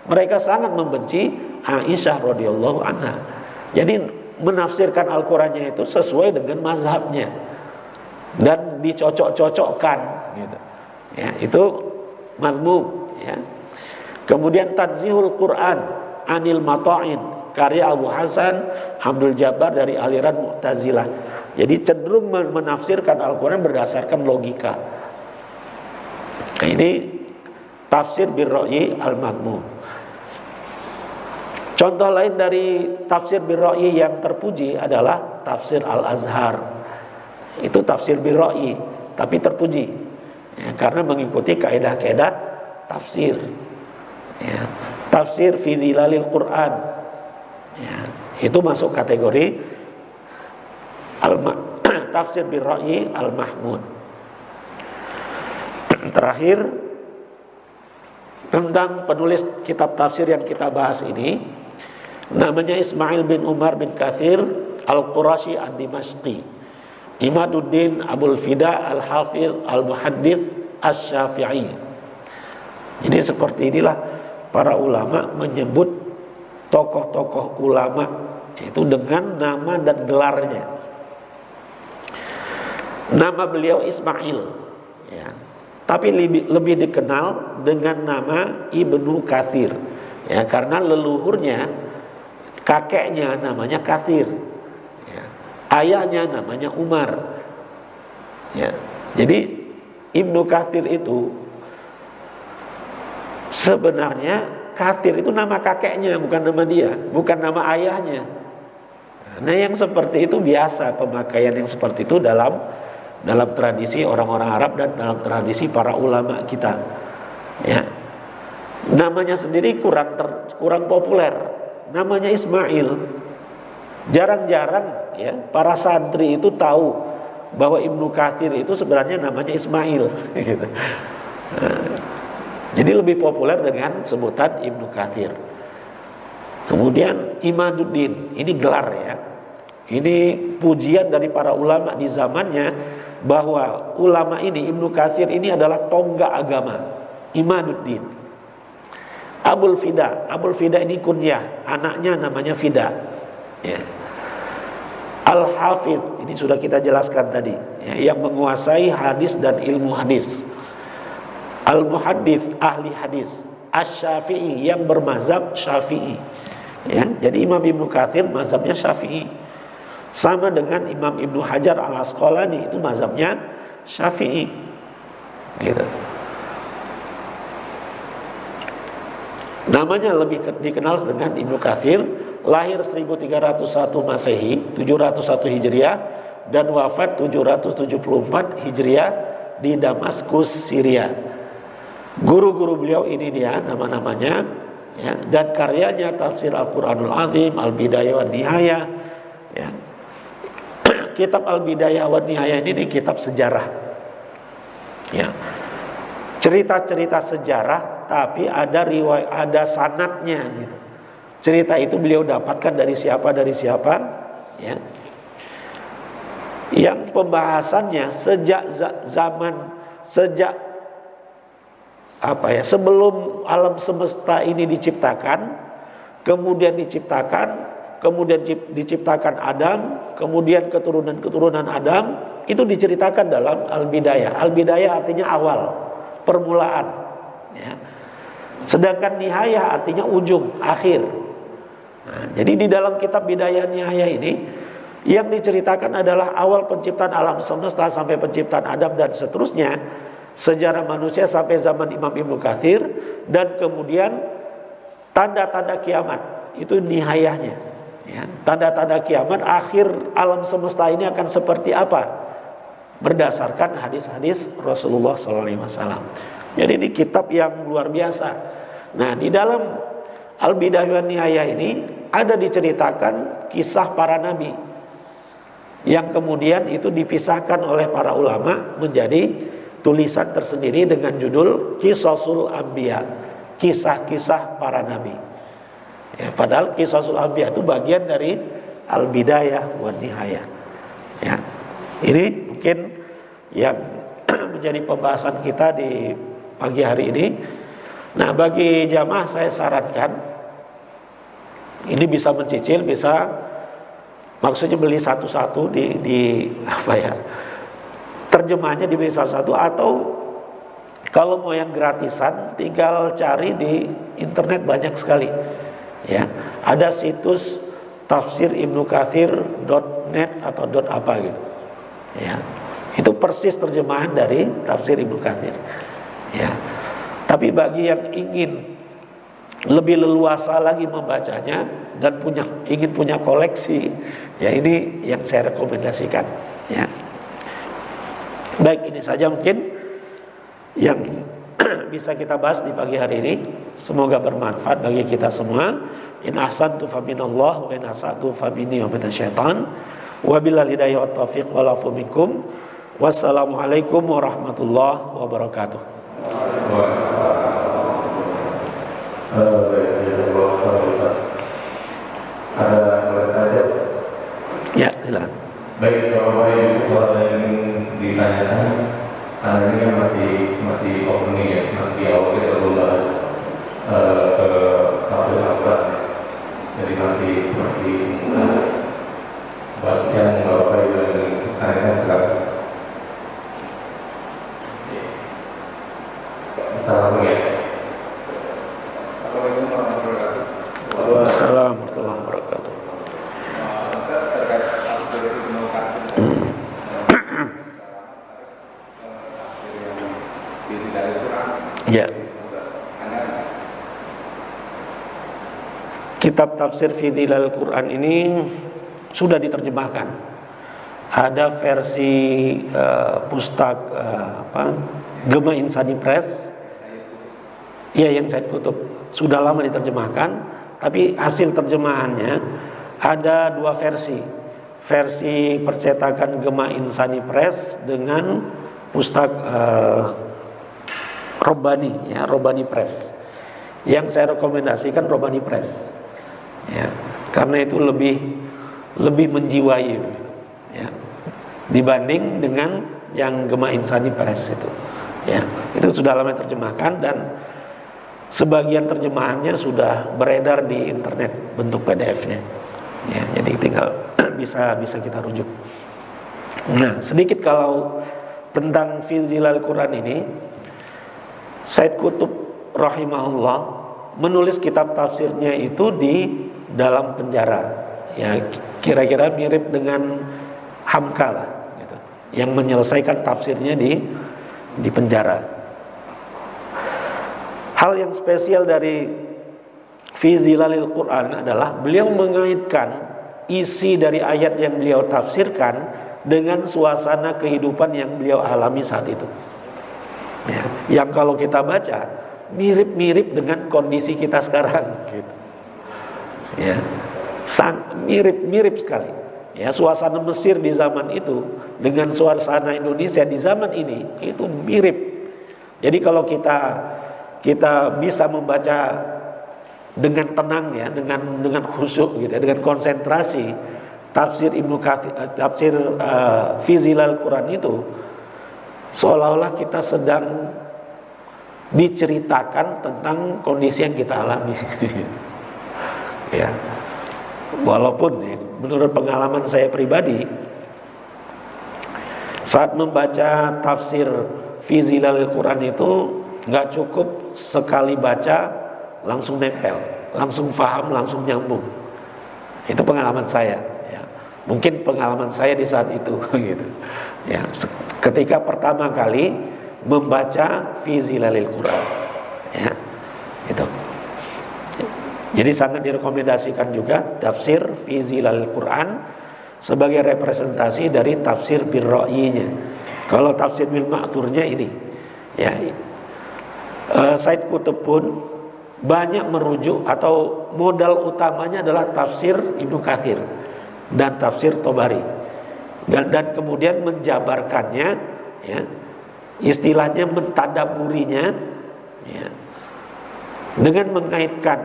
Mereka sangat membenci Aisyah radhiyallahu anha. Jadi menafsirkan Al-Qur'annya itu sesuai dengan mazhabnya dan dicocok-cocokkan gitu. Ya, itu mazmum ya. Kemudian Tanzihul Quran Anil Mata'in karya Abu Hasan Abdul Jabbar dari aliran Mu'tazilah. Jadi cenderung menafsirkan Al-Quran berdasarkan logika. Nah, ini tafsir bil ra'yi al-mazmum. Contoh lain dari tafsir bil ra'yi yang terpuji adalah tafsir Al-Azhar. Itu tafsir bil ra'yi tapi terpuji ya, karena mengikuti kaidah-kaidah tafsir ya. Tafsir fi dhilalil Quran ya, itu masuk kategori tafsir bil ra'yi al-mahmud. Terakhir, tentang penulis kitab tafsir yang kita bahas ini, namanya Ismail bin Umar bin Katsir Al-Qurashi Ad-Dimashqi, Imaduddin Abul Fida Al-Hafidh Al-Muhaddits Asy-Syafi'i. Jadi seperti inilah para ulama menyebut tokoh-tokoh ulama itu dengan nama dan gelarnya. Nama beliau Ismail ya, tapi lebih dikenal dengan nama Ibnu Katsir ya, karena leluhurnya, kakeknya namanya Katsir ya, ayahnya namanya Umar ya. Jadi Ibnu Katsir itu sebenarnya Katsir itu nama kakeknya, bukan nama dia, bukan nama ayahnya. Nah, yang seperti itu biasa, pemakaian yang seperti itu dalam tradisi orang-orang Arab dan dalam tradisi para ulama kita. Ya. Namanya sendiri kurang populer. Namanya Ismail. Jarang-jarang ya para santri itu tahu bahwa Ibnu Katsir itu sebenarnya namanya Ismail gitu. Jadi lebih populer dengan sebutan Ibnu Katsir. Kemudian Imaduddin, ini gelar ya. Ini pujian dari para ulama di zamannya bahwa ulama ini Ibnu Katsir ini adalah tonggak agama. Imaduddin. Abul Fida ini kunyah, anaknya namanya Fida. Ya. Al-Hafidh, ini sudah kita jelaskan tadi ya, yang menguasai hadis dan ilmu hadis. Al-Muhaddits, ahli hadis. Asy-Syafi'i, yang bermazhab Syafi'i ya. Jadi Imam Ibnu Katsir mazhabnya Syafi'i, sama dengan Imam Ibnu Hajar Al-Asqalani, itu mazhabnya Syafi'i gitu. Namanya lebih dikenal dengan Ibnu Katsir. Lahir 1301 Masehi, 701 Hijriah, dan wafat 774 Hijriah di Damaskus, Syria. Guru-guru beliau ini dia nama-namanya ya, dan karyanya tafsir Al-Qur'anul Azim, Al-Bidayah wan Nihayah ya. Kitab Al-Bidayah wan Nihayah ini kitab sejarah ya. Cerita-cerita sejarah tapi ada riwayat, ada sanadnya gitu. Cerita itu beliau dapatkan dari siapa ya. Yang pembahasannya sejak sebelum alam semesta ini diciptakan, kemudian diciptakan Adam, kemudian keturunan Adam, itu diceritakan dalam Al-Bidayah. Al-Bidayah artinya awal, permulaan ya. Sedangkan Nihayah artinya ujung, akhir. Nah, jadi di dalam kitab Bidayah Nihayah ini yang diceritakan adalah awal penciptaan alam semesta sampai penciptaan Adam dan seterusnya, sejarah manusia sampai zaman Imam Ibnu Katsir, dan kemudian tanda-tanda kiamat, itu nihayahnya ya. Tanda-tanda kiamat, akhir alam semesta ini akan seperti apa berdasarkan hadis-hadis Rasulullah SAW. Jadi ini kitab yang luar biasa. Nah, di dalam Al-Bidayah wan Nihayah ini ada diceritakan kisah para nabi yang kemudian itu dipisahkan oleh para ulama menjadi tulisan tersendiri dengan judul Qisasul Anbiya, kisah-kisah para nabi ya, padahal Qisasul Anbiya itu bagian dari Al-Bidayah wan Nihayah ya. Ini mungkin yang menjadi pembahasan kita di pagi hari ini. Nah, bagi jamaah saya sarankan ini bisa mencicil, bisa maksudnya beli satu-satu di terjemahnya dibeli satu-satu, atau kalau mau yang gratisan tinggal cari di internet, banyak sekali ya. Ada situs tafsir Ibnu Katsir.net atau .apa gitu ya. Itu persis terjemahan dari tafsir Ibnu Katsir ya. Tapi bagi yang ingin lebih leluasa lagi membacanya dan ingin punya koleksi ya, ini yang saya rekomendasikan ya. Baik, ini saja mungkin yang bisa kita bahas di pagi hari ini. Semoga bermanfaat bagi kita semua. In ahsantu faminallah wa in asa'tu faminni wa minasyaitan. Wabillahi hidayah wat taufiq wal afu minkum. Wassalamualaikum warahmatullahi wabarakatuh. Ada pertanyaan? Ya, silakan. Baik, Bapak Ibu, yang ditanyakan karena ini kan masih opening ya, masih awal kita belum bahas ke kasus-kasus, jadi masih buat yang Bapak Ibu yang ditanyakan sekarang. Assalamualaikum ya. Assalamualaikum warahmatullahi wabarakatuh. Ya. Kitab tafsir fi Dhilal Quran ini sudah diterjemahkan. Ada versi Gema Insani Press. Iya, yang Said Qutb sudah lama diterjemahkan, tapi hasil terjemahannya ada dua versi. Versi percetakan Gema Insani Press dengan Robbani, ya, Robbani Press. Yang saya rekomendasikan Robbani Press, ya, karena itu lebih menjiwai, ya, dibanding dengan yang Gema Insani Press itu. Ya, itu sudah lama terjemahkan dan sebagian terjemahannya sudah beredar di internet bentuk PDF-nya. Ya, jadi tinggal bisa kita rujuk. Nah, sedikit kalau tentang fi zilal Quran ini, Said Qutb rahimahullah menulis kitab tafsirnya itu di dalam penjara. Ya, kira-kira mirip dengan Hamka lah, gitu, yang menyelesaikan tafsirnya di penjara. Hal yang spesial dari fi zilalil Quran adalah beliau mengaitkan isi dari ayat yang beliau tafsirkan dengan suasana kehidupan yang beliau alami saat itu. Ya, yang kalau kita baca mirip-mirip dengan kondisi kita sekarang, gitu. Ya, mirip sekali. Ya, suasana Mesir di zaman itu dengan suasana Indonesia di zaman ini itu mirip. Jadi kalau kita bisa membaca dengan tenang, ya, dengan khusyuk, gitu, dengan konsentrasi tafsir Ibnu Katsir, tafsir fi zilal Quran itu, seolah-olah kita sedang diceritakan tentang kondisi yang kita alami. Ya, walaupun ya, menurut pengalaman saya pribadi, saat membaca tafsir fi zilal Quran itu nggak cukup sekali baca langsung nempel, langsung paham, langsung nyambung. Itu pengalaman saya. Ya. Mungkin pengalaman saya di saat itu, gitu. Ya, ketika pertama kali membaca fi zilalil Quran, ya, itu. Jadi sangat direkomendasikan juga tafsir fi zilalil Quran sebagai representasi dari tafsir bil ra'yinya. Kalau tafsir bil ma'thurnya ini, ya, Said Qutb pun banyak merujuk atau modal utamanya adalah tafsir Ibnu Katsir dan tafsir Tobari, dan kemudian menjabarkannya, ya, istilahnya mentadaburinya, ya, dengan mengaitkan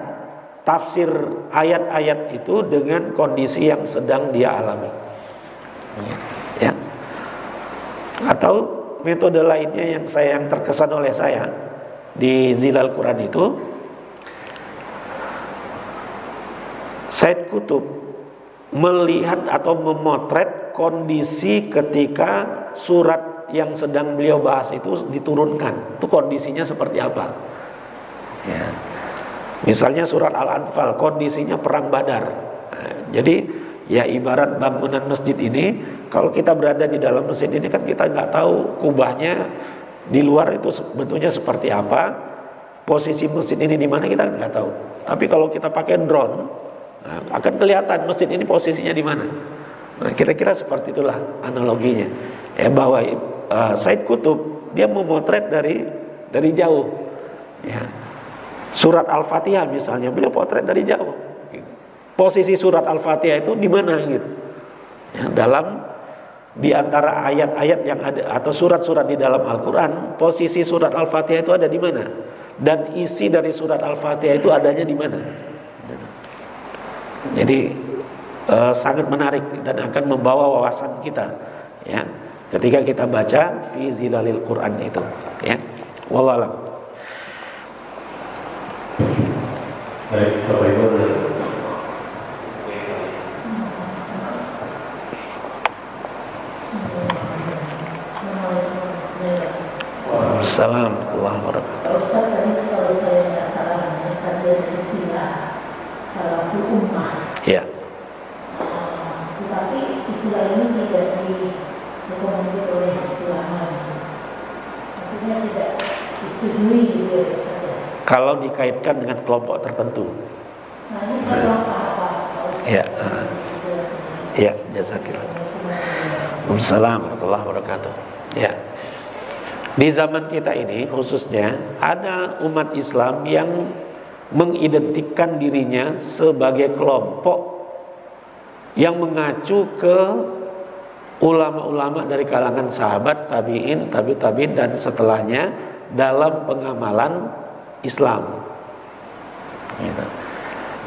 tafsir ayat-ayat itu dengan kondisi yang sedang dia alami, ya. Atau metode lainnya yang terkesan oleh saya di zilal Quran itu, Said Qutb melihat atau memotret kondisi ketika surat yang sedang beliau bahas itu diturunkan. Itu kondisinya seperti apa? Ya. Misalnya surat Al-Anfal, kondisinya perang Badar. Nah, jadi ya ibarat bangunan masjid ini, kalau kita berada di dalam masjid ini kan kita nggak tahu kubahnya di luar itu bentuknya seperti apa, posisi masjid ini di mana kita nggak tahu. Tapi kalau kita pakai drone, nah, akan kelihatan masjid ini posisinya di mana. Nah, kira-kira seperti itulah analoginya. Ya, bahwa Said Qutb dia memotret dari jauh. Ya. Surat Al-Fatihah misalnya beliau potret dari jauh. Posisi surat Al-Fatihah itu di mana gitu. Ya, di antara ayat-ayat yang ada atau surat-surat di dalam Al-Qur'an, posisi surat Al-Fatihah itu ada di mana? Dan isi dari surat Al-Fatihah itu adanya di mana? Jadi sangat menarik dan akan membawa wawasan kita, ya, ketika kita baca fi zilalil Quran itu, ya. Wallahu a'lam. Baik, Bapak Ibu. Assalamualaikum warahmatullahi wabarakatuh. Ustaz, tadi kalau saya nggak salah, tadi ada istilah salaful ummah. Ya. Tetapi istilah ini tidak direkomendasi oleh ulama. Artinya tidak disetujui gitu ya, Ustaz. Kalau dikaitkan dengan kelompok tertentu. Nah, ini saya kurang paham, Pak Ustaz. Ya. Ya, jazakillah. Waalaikumsalam warahmatullahi wabarakatuh. Ya. Di zaman kita ini khususnya ada umat Islam yang mengidentikan dirinya sebagai kelompok yang mengacu ke ulama-ulama dari kalangan sahabat, tabi'in, tabi'in dan setelahnya dalam pengamalan Islam. Gitu.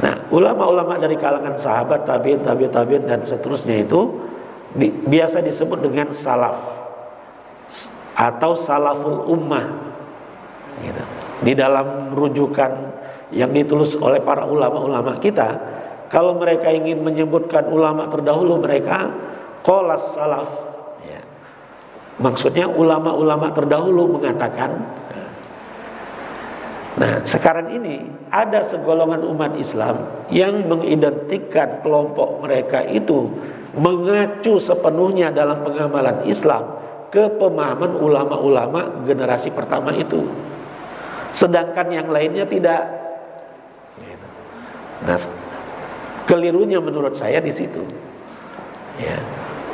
Nah, ulama-ulama dari kalangan sahabat, tabi'in, tabi'in dan seterusnya itu biasa disebut dengan salaf atau salaful ummah. Gitu. Di dalam rujukan yang ditulis oleh para ulama-ulama kita, kalau mereka ingin menyebutkan ulama terdahulu, mereka qolas salaf. Ya. Maksudnya ulama-ulama terdahulu mengatakan. Nah, sekarang ini ada segolongan umat Islam yang mengidentikan kelompok mereka itu mengacu sepenuhnya dalam pengamalan Islam ke pemahaman ulama-ulama generasi pertama itu. Sedangkan yang lainnya tidak. Nah, kelirunya menurut saya di situ. Ya.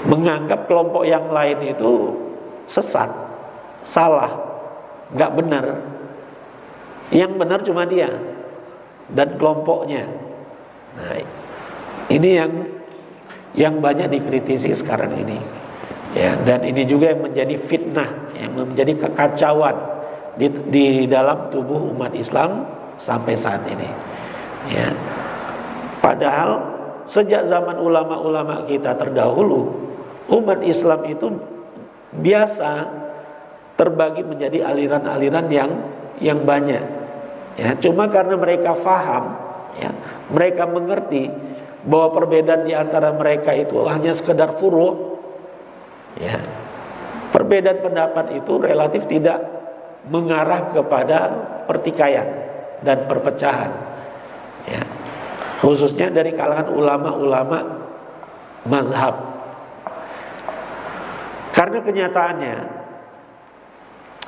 Menganggap kelompok yang lain itu sesat, salah, nggak benar. Yang benar cuma dia dan kelompoknya. Nah, ini yang banyak dikritisi sekarang ini. Ya, dan ini juga yang menjadi fitnah, yang menjadi kekacauan di dalam tubuh umat Islam sampai saat ini. Ya. Padahal sejak zaman ulama-ulama kita terdahulu, umat Islam itu biasa terbagi menjadi aliran-aliran yang banyak. Ya, cuma karena mereka faham, ya, mereka mengerti bahwa perbedaan di antara mereka itu hanya sekedar furu'. Ya. Perbedaan pendapat itu relatif tidak mengarah kepada pertikaian dan perpecahan. Ya. Khususnya dari kalangan ulama-ulama mazhab. Karena kenyataannya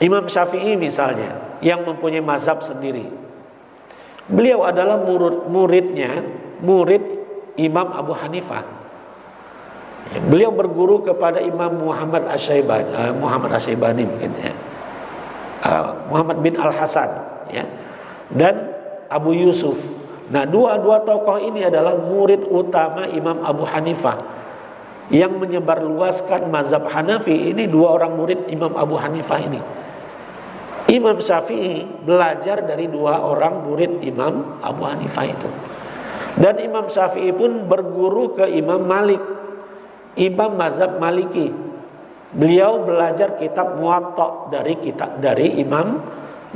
Imam Syafi'i misalnya yang mempunyai mazhab sendiri, beliau adalah murid Imam Abu Hanifah. Beliau berguru kepada Imam Muhammad Asy-Syaibani mungkin ya. Muhammad bin Al-Hasan ya. Dan Abu Yusuf. Nah, dua tokoh ini adalah murid utama Imam Abu Hanifah yang menyebarluaskan mazhab Hanafi. Ini dua orang murid Imam Abu Hanifah ini. Imam Syafi'i belajar dari dua orang murid Imam Abu Hanifah itu. Dan Imam Syafi'i pun berguru ke Imam Malik, Imam mazhab Maliki. Beliau belajar kitab Muwatta dari Imam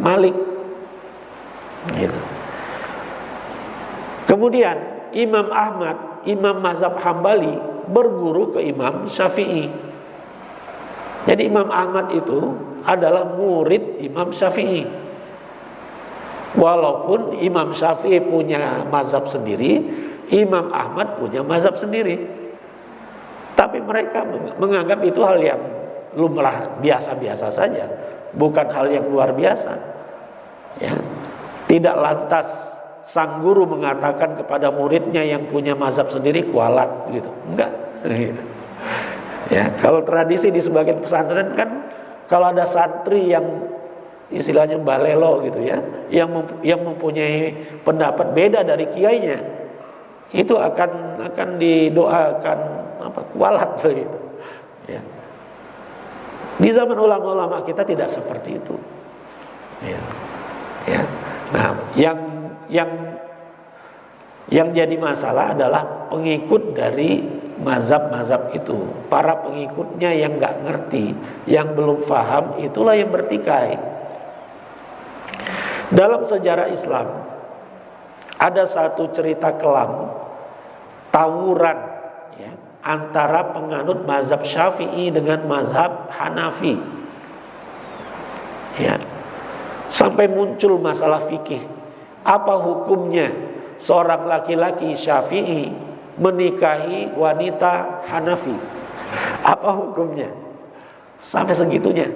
Malik. Gitu. Kemudian Imam Ahmad, Imam mazhab Hambali berguru ke Imam Syafi'i. Jadi Imam Ahmad itu adalah murid Imam Syafi'i. Walaupun Imam Syafi'i punya mazhab sendiri, Imam Ahmad punya mazhab sendiri. Tapi mereka menganggap itu hal yang lumrah, biasa-biasa saja, bukan hal yang luar biasa. Ya. Tidak lantas sang guru mengatakan kepada muridnya yang punya mazhab sendiri kualat gitu. Enggak. Gitu. Ya, kalau tradisi di sebagian pesantren kan kalau ada santri yang istilahnya balelo gitu ya, yang mempunyai pendapat beda dari kiainya, itu akan didoakan kualat gitu. Ya. Di zaman ulama-ulama kita tidak seperti itu. Ya. Ya. Nah, yang jadi masalah adalah pengikut dari mazhab-mazhab itu. Para pengikutnya yang nggak ngerti, yang belum paham, itulah yang bertikai. Dalam sejarah Islam ada satu cerita kelam tawuran ya, antara penganut mazhab Syafi'i dengan mazhab Hanafi. Ya. Sampai muncul masalah fikih. Apa hukumnya seorang laki-laki Syafi'i menikahi wanita Hanafi? Apa hukumnya? Sampai segitunya.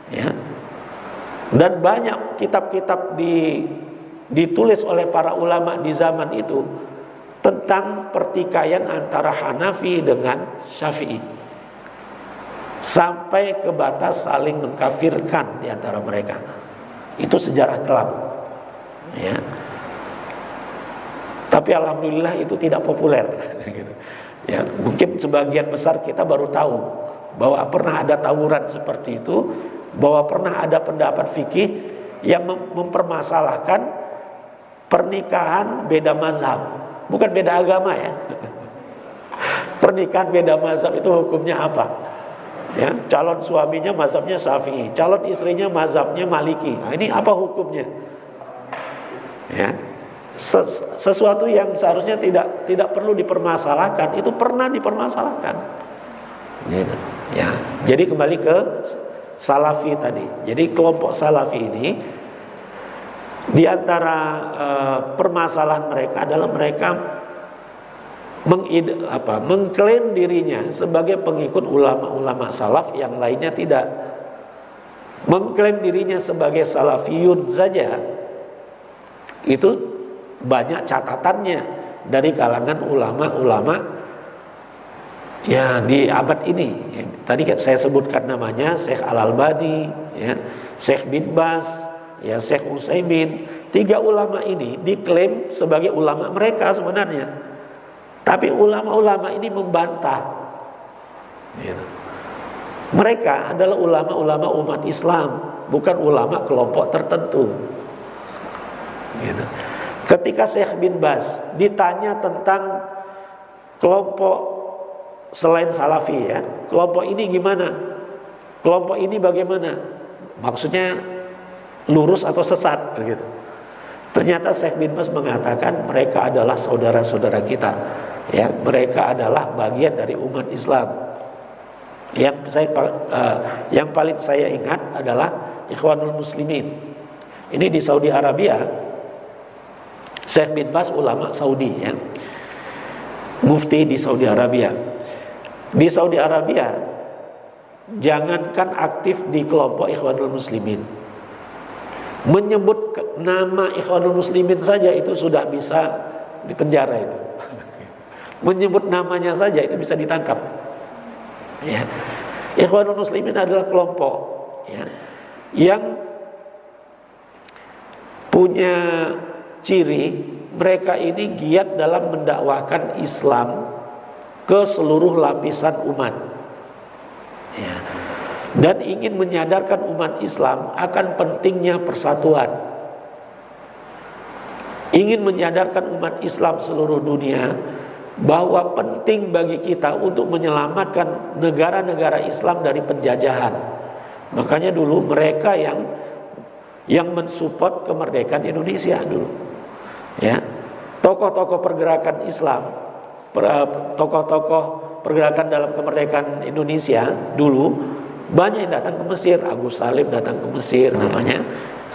Ya. Dan banyak kitab-kitab ditulis oleh para ulama di zaman itu tentang pertikaian antara Hanafi dengan Syafi'i, sampai ke batas saling mengkafirkan di antara mereka. Itu sejarah kelam, ya. Tapi alhamdulillah itu tidak populer, gitu. Ya, mungkin sebagian besar kita baru tahu bahwa pernah ada tawuran seperti itu, bahwa pernah ada pendapat fikih yang mempermasalahkan pernikahan beda mazhab, bukan beda agama ya. Pernikahan beda mazhab itu hukumnya apa? Ya, calon suaminya mazhabnya Syafi'i, calon istrinya mazhabnya Maliki. Nah, ini apa hukumnya? Ya, sesuatu yang seharusnya tidak perlu dipermasalahkan itu pernah dipermasalahkan. Gitu. Ya, jadi kembali ke Salafi tadi. Jadi kelompok Salafi ini di antara permasalahan mereka adalah mereka mengklaim dirinya sebagai pengikut ulama-ulama salaf, yang lainnya tidak. Mengklaim dirinya sebagai salafiyun saja itu banyak catatannya dari kalangan ulama-ulama ya di abad ini. Ya, tadi saya sebutkan namanya Syekh Al-Albani, ya, Syekh bin Baz, ya, Syekh Utsaimin. 3 ulama ini diklaim sebagai ulama mereka sebenarnya. Tapi ulama-ulama ini membantah. Gitu. Mereka adalah ulama-ulama umat Islam, bukan ulama kelompok tertentu. Gitu. Ketika Syekh bin Baz ditanya tentang kelompok selain Salafi, ya, kelompok ini gimana? Kelompok ini bagaimana? Maksudnya lurus atau sesat, gitu. Ternyata Syekh bin Baz mengatakan mereka adalah saudara-saudara kita. Ya, mereka adalah bagian dari umat Islam. Yang paling saya ingat adalah Ikhwanul Muslimin. Ini di Saudi Arabia. Syekh bin Baz ulama Saudi, ya, mufti di Saudi Arabia. Di Saudi Arabia, jangankan aktif di kelompok Ikhwanul Muslimin, menyebut nama Ikhwanul Muslimin saja itu sudah bisa dipenjara itu. Menyebut namanya saja itu bisa ditangkap. Ya. Ikhwanul Muslimin adalah kelompok, ya, yang punya ciri mereka ini giat dalam mendakwakan Islam ke seluruh lapisan umat, ya, dan ingin menyadarkan umat Islam akan pentingnya persatuan. Ingin menyadarkan umat Islam seluruh dunia bahwa penting bagi kita untuk menyelamatkan negara-negara Islam dari penjajahan. Makanya dulu mereka yang mensupport kemerdekaan Indonesia dulu, ya, tokoh-tokoh pergerakan Islam, tokoh-tokoh pergerakan dalam kemerdekaan Indonesia dulu banyak yang datang ke Mesir. Agus Salim datang ke Mesir namanya,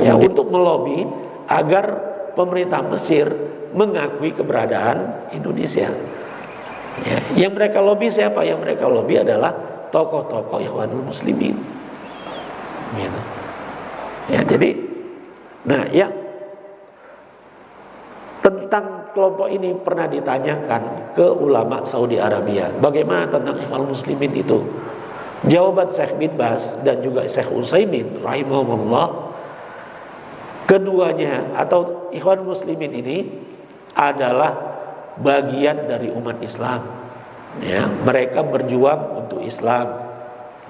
ya, untuk melobi agar pemerintah Mesir mengakui keberadaan Indonesia. Ya, yang mereka lobi siapa? Yang mereka lobi adalah tokoh-tokoh Ikhwanul Muslimin. Gitu. Ya, jadi, nah, ya, tentang kelompok ini pernah ditanyakan ke ulama Saudi Arabia, bagaimana tentang Ikhwanul Muslimin itu? Jawaban Syekh bin Baz dan juga Syekh Utsaimin rahimahumullah, keduanya atau Ikhwanul Muslimin ini adalah bagian dari umat Islam. Ya, mereka berjuang untuk Islam.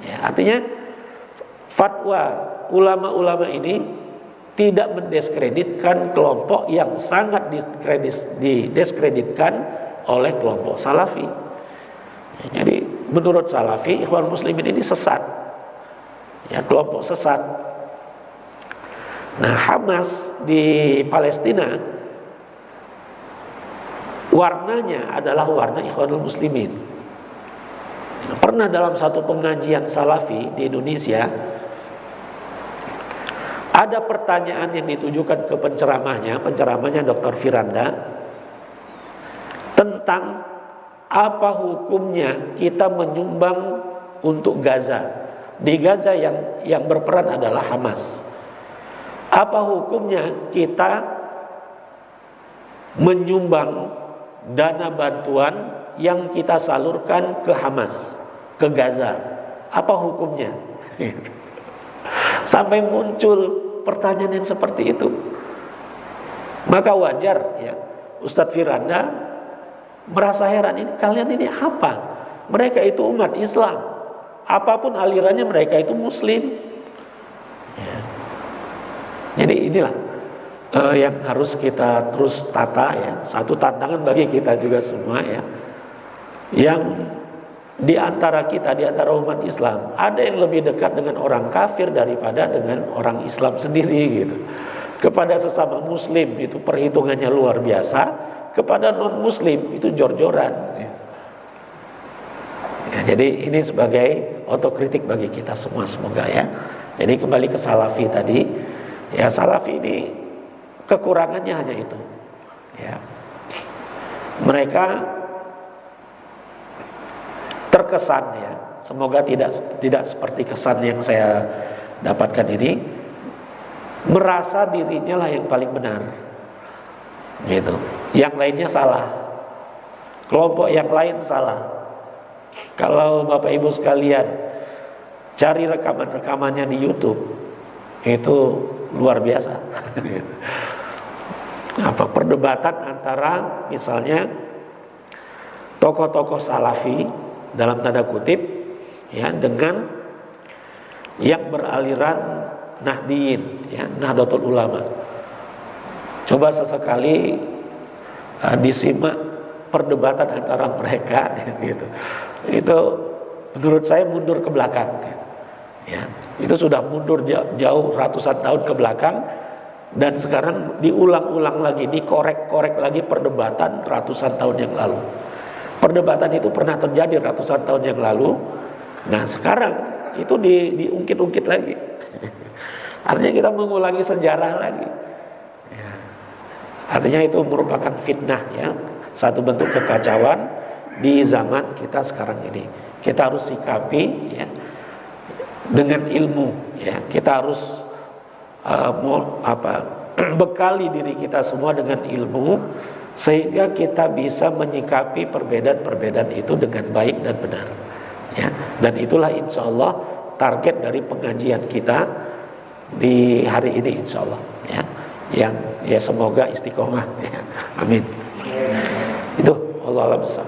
Ya, artinya fatwa ulama-ulama ini tidak mendiskreditkan kelompok yang sangat didiskreditkan oleh kelompok Salafi. Ya, jadi menurut Salafi, Ikhwanul Muslimin ini sesat. Ya, kelompok sesat. Nah, Hamas di Palestina warnanya adalah warna Ikhwanul Muslimin. Pernah dalam satu pengajian Salafi di Indonesia ada pertanyaan yang ditujukan ke penceramahnya Dr. Firanda, tentang apa hukumnya kita menyumbang untuk Gaza. Di Gaza yang berperan adalah Hamas. Apa hukumnya kita menyumbang dana bantuan yang kita salurkan ke Hamas, ke Gaza. Apa hukumnya? Sampai muncul pertanyaan yang seperti itu. Maka wajar ya, Ustadz Firanda merasa heran, ini kalian ini apa? Mereka itu umat Islam, apapun alirannya mereka itu Muslim ya. Jadi inilah yang harus kita terus tata ya. Satu tantangan bagi kita juga semua ya, yang di antara kita, di antara umat Islam, ada yang lebih dekat dengan orang kafir daripada dengan orang Islam sendiri gitu. Kepada sesama Muslim itu perhitungannya luar biasa, kepada non Muslim itu jor-joran ya. Ya, jadi ini sebagai otokritik bagi kita semua, semoga ya. Jadi kembali ke Salafi tadi ya, Salafi ini kekurangannya hanya itu ya, mereka terkesan ya, semoga tidak seperti kesan yang saya dapatkan ini, merasa dirinya lah yang paling benar gitu, yang lainnya salah, kelompok yang lain salah. Kalau Bapak Ibu sekalian cari rekaman-rekamannya di YouTube, itu luar biasa. Apa perdebatan antara misalnya tokoh-tokoh Salafi dalam tanda kutip ya, dengan yang beraliran Nahdiyin ya, Nahdlatul Ulama. Coba sesekali disimak perdebatan antara mereka gitu. Itu menurut saya mundur ke belakang gitu. Ya, itu sudah mundur jauh ratusan tahun ke belakang, dan sekarang diulang-ulang lagi, dikorek-korek lagi perdebatan ratusan tahun yang lalu. Perdebatan itu pernah terjadi ratusan tahun yang lalu. Nah sekarang itu diungkit-ungkit lagi. Artinya kita mengulangi sejarah lagi ya. Artinya itu merupakan fitnah ya, satu bentuk kekacauan di zaman kita sekarang ini. Kita harus sikapi ya, dengan ilmu ya. Kita harus bekali diri kita semua dengan ilmu, sehingga kita bisa menyikapi perbedaan-perbedaan itu dengan baik dan benar ya. Dan itulah insya Allah target dari pengajian kita di hari ini insya Allah ya, yang ya semoga istiqomah ya. Amin. Itu Allah besar.